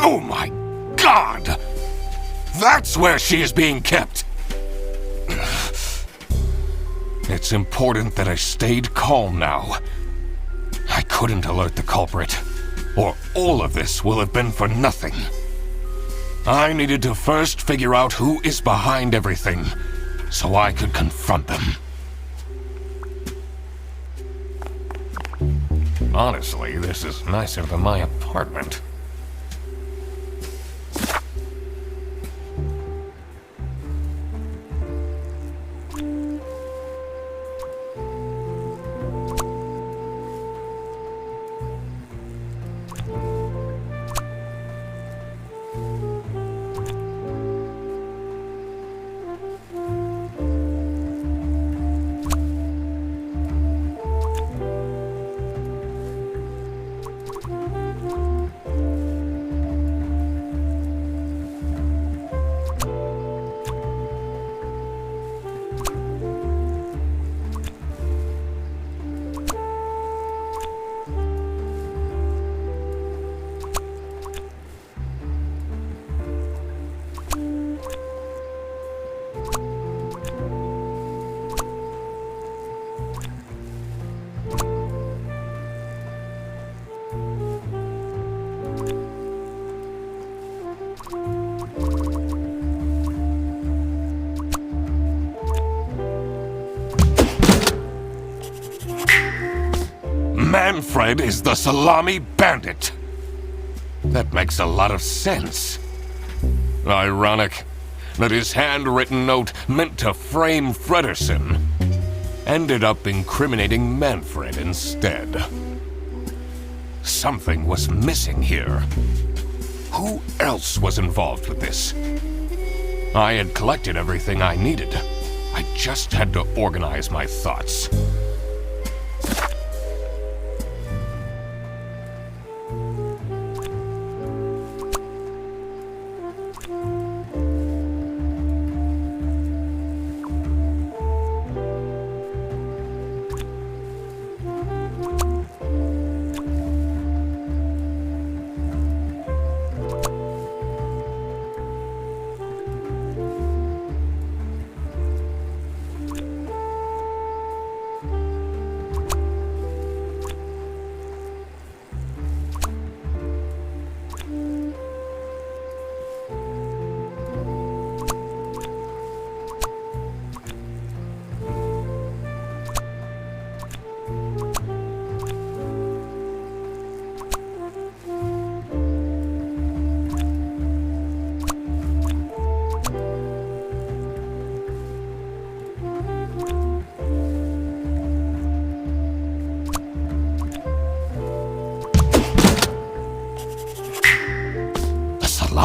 S1: Oh my God! That's where she is being kept! It's important that I stayed calm now. I couldn't alert the culprit, or all of this will have been for nothing. I needed to first figure out who is behind everything, so I could confront them. Honestly, this is nicer than my apartment. Manfred is the Salami bandit. That makes a lot of sense. Ironic that his handwritten note meant to frame Fredersen ended up incriminating Manfred instead. Something was missing here. Who else was involved with this? I had collected everything I needed. I just had to organize my thoughts.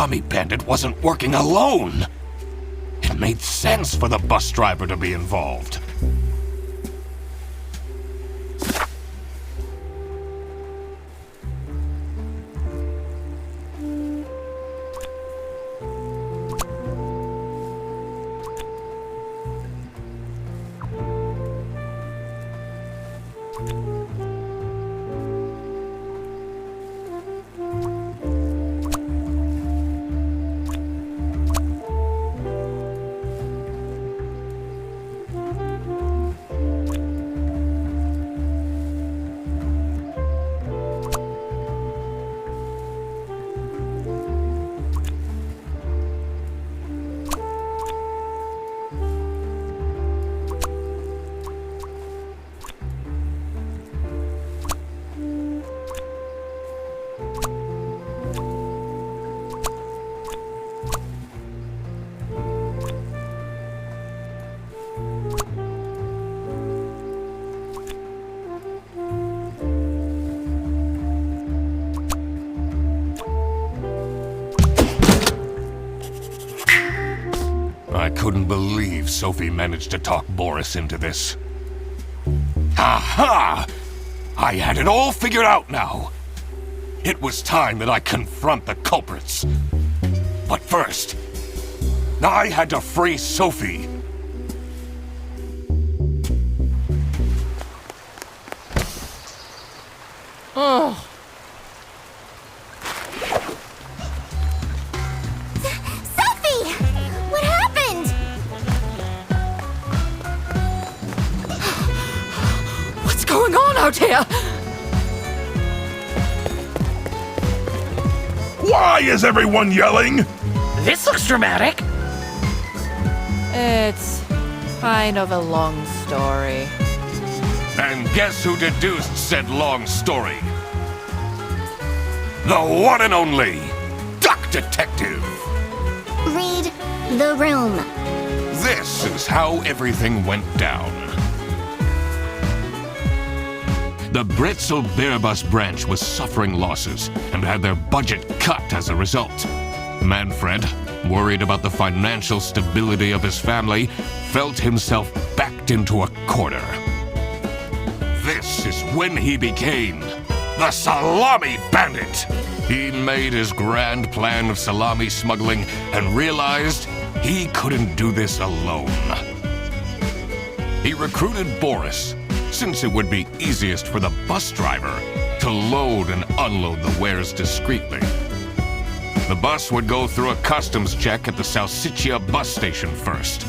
S1: Salami bandit wasn't working alone. It made sense for the bus driver to be involved. I couldn't believe Sophie managed to talk Boris into this. Aha! I had it all figured out now. It was time that I confront the culprits. But first, I had to free Sophie.
S6: Oh,
S3: Sophie! What happened?
S6: what's going on out here?
S4: Why is everyone yelling?
S5: This looks dramatic.
S2: It's kind of a long story.
S1: And guess who deduced said long story? The one and only Duck Detective!
S3: Read the room.
S1: This is how everything went down. The Bretzel Bearbus branch was suffering losses and had their budget cut as a result. Manfred, worried about the financial stability of his family, felt himself backed into a corner. This is when he became the Salami Bandit. He made his grand plan of salami smuggling and realized he couldn't do this alone. He recruited Boris, since it would be easiest for the bus driver to load and unload the wares discreetly. The bus would go through a customs check at the Salsiccia bus station first.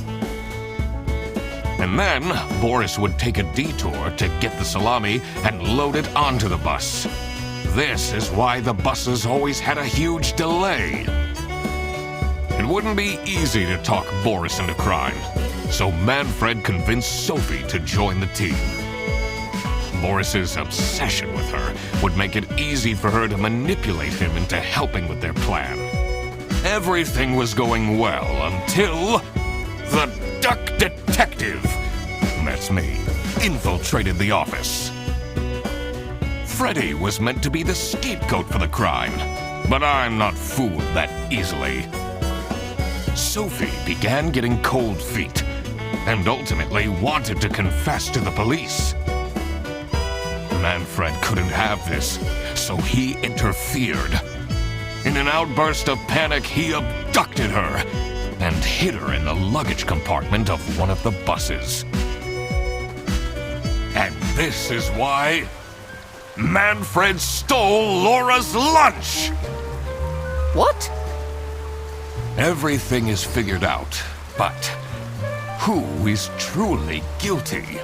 S1: And then, Boris would take a detour to get the salami and load it onto the bus. This is why the buses always had a huge delay. It wouldn't be easy to talk Boris into crime, so Manfred convinced Sophie to join the team. Boris's obsession with her would make it easy for her to manipulate him into helping with their plan. Everything was going well until the Duck Detective, that's me, infiltrated the office. Freddy was meant to be the scapegoat for the crime, but I'm not fooled that easily. Sophie began getting cold feet and ultimately wanted to confess to the police. Manfred couldn't have this, so he interfered. In an outburst of panic, he abducted her and hid her in the luggage compartment of one of the buses. And this is why Manfred stole Laura's lunch!
S6: What?
S1: Everything is figured out, but who is truly guilty?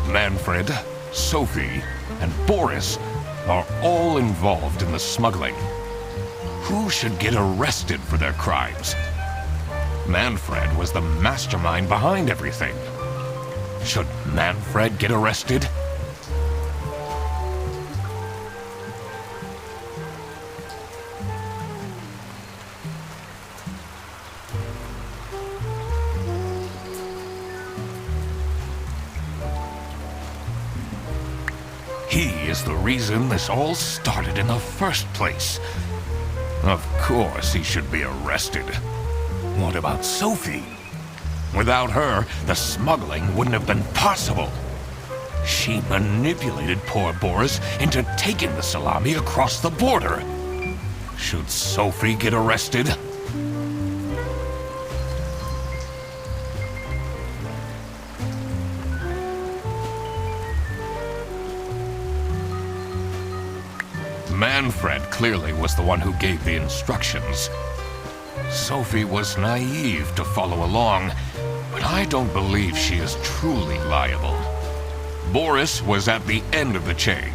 S1: Manfred, Sophie, and Boris are all involved in the smuggling. Who should get arrested for their crimes? Manfred was the mastermind behind everything. Should Manfred get arrested? He is the reason this all started in the first place. Of course he should be arrested. What about Sophie? Without her, the smuggling wouldn't have been possible. She manipulated poor Boris into taking the salami across the border. Should Sophie get arrested? Manfred clearly was the one who gave the instructions. Sophie was naive to follow along, but I don't believe she is truly liable. Boris was at the end of the chain.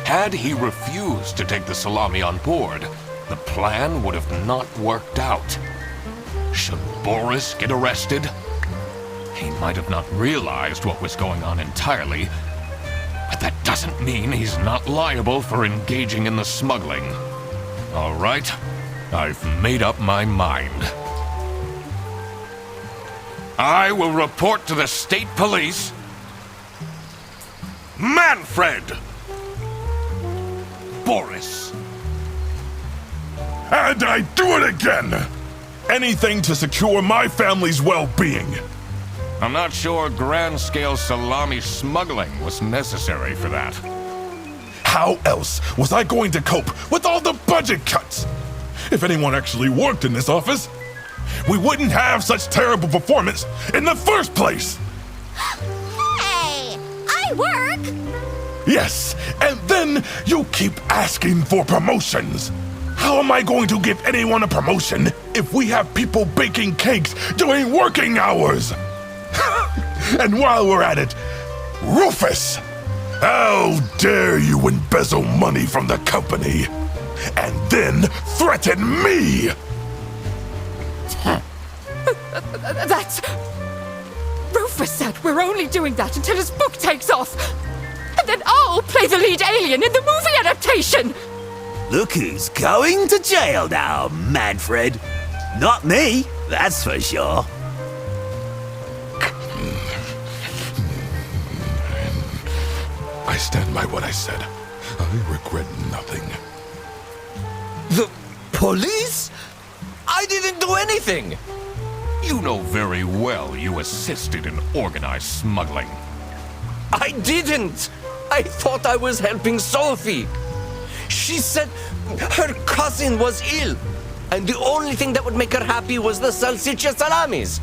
S1: Had he refused to take the salami on board, the plan would have not worked out. Should Boris get arrested? He might have not realized what was going on entirely, but that doesn't mean he's not liable for engaging in the smuggling. All right, I've made up my mind. I will report to the state police. Manfred! Boris!
S4: And I do it again! anything to secure my family's well-being.
S1: I'm not sure grand-scale salami smuggling was necessary for that.
S4: How else was I going to cope with all the budget cuts? If anyone actually worked in this office, we wouldn't have such terrible performance in the first place.
S3: Hey, I work.
S4: Yes, and then you keep asking for promotions. How am I going to give anyone a promotion if we have people baking cakes during working hours? And while we're at it, Rufus, how dare you embezzle money from the company and then threaten me?
S6: That's... Rufus said we're only doing that until his book takes off. And then I'll play the lead alien in the movie adaptation.
S7: Look who's going to jail now, Manfred. Not me, that's for sure.
S4: I stand by what I said. I regret nothing.
S8: The police? I didn't do anything!
S1: You know very well you assisted in organized smuggling.
S8: I didn't! I thought I was helping Sophie. She said her cousin was ill, and the only thing that would make her happy was the salsiccia salamis.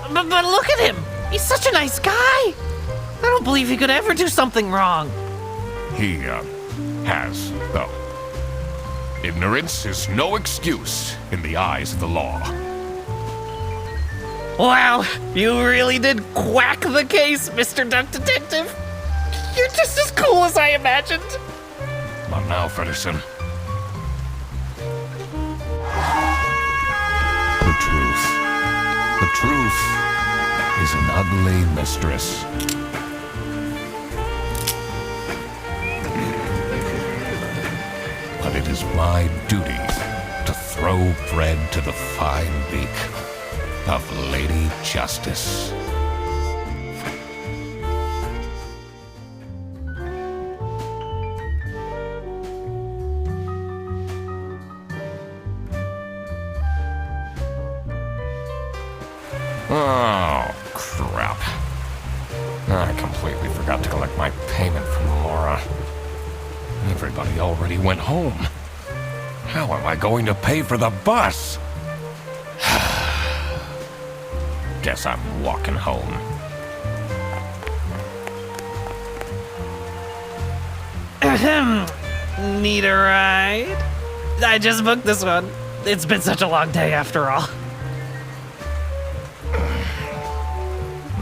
S5: But look at him! He's such a nice guy! I don't believe he could ever do something wrong.
S1: He, has, though. Ignorance is no excuse in the eyes of the law.
S5: Wow, you really did quack the case, Mr. Duck Detective. You're just as cool as I imagined.
S1: Not now, Fredderson. The truth is an ugly mistress. But it is my duty to throw bread to the fine beak of Lady Justice. Oh, crap. I completely forgot to collect my payment from Laura. Everybody already went home. How am I going to pay for the bus? Guess I'm walking home.
S5: Ahem. Need a ride? I just booked this one. It's been such a long day after all.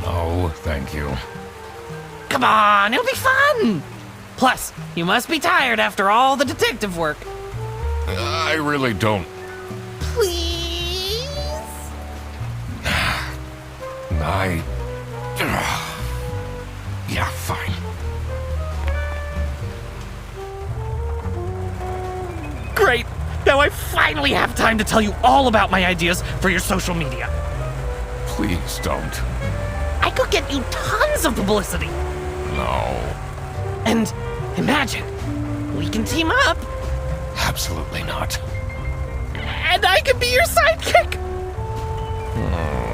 S1: No, thank you.
S5: Come on, it'll be fun! Plus, you must be tired after all the detective work.
S1: I really don't.
S5: Please?
S1: Yeah, fine.
S5: Great! Now I finally have time to tell you all about my ideas for your social media.
S1: Please don't.
S5: I could get you tons of publicity.
S1: No.
S5: And imagine, we can team up,
S1: Absolutely not.
S5: and I could be your sidekick.
S1: Hmm.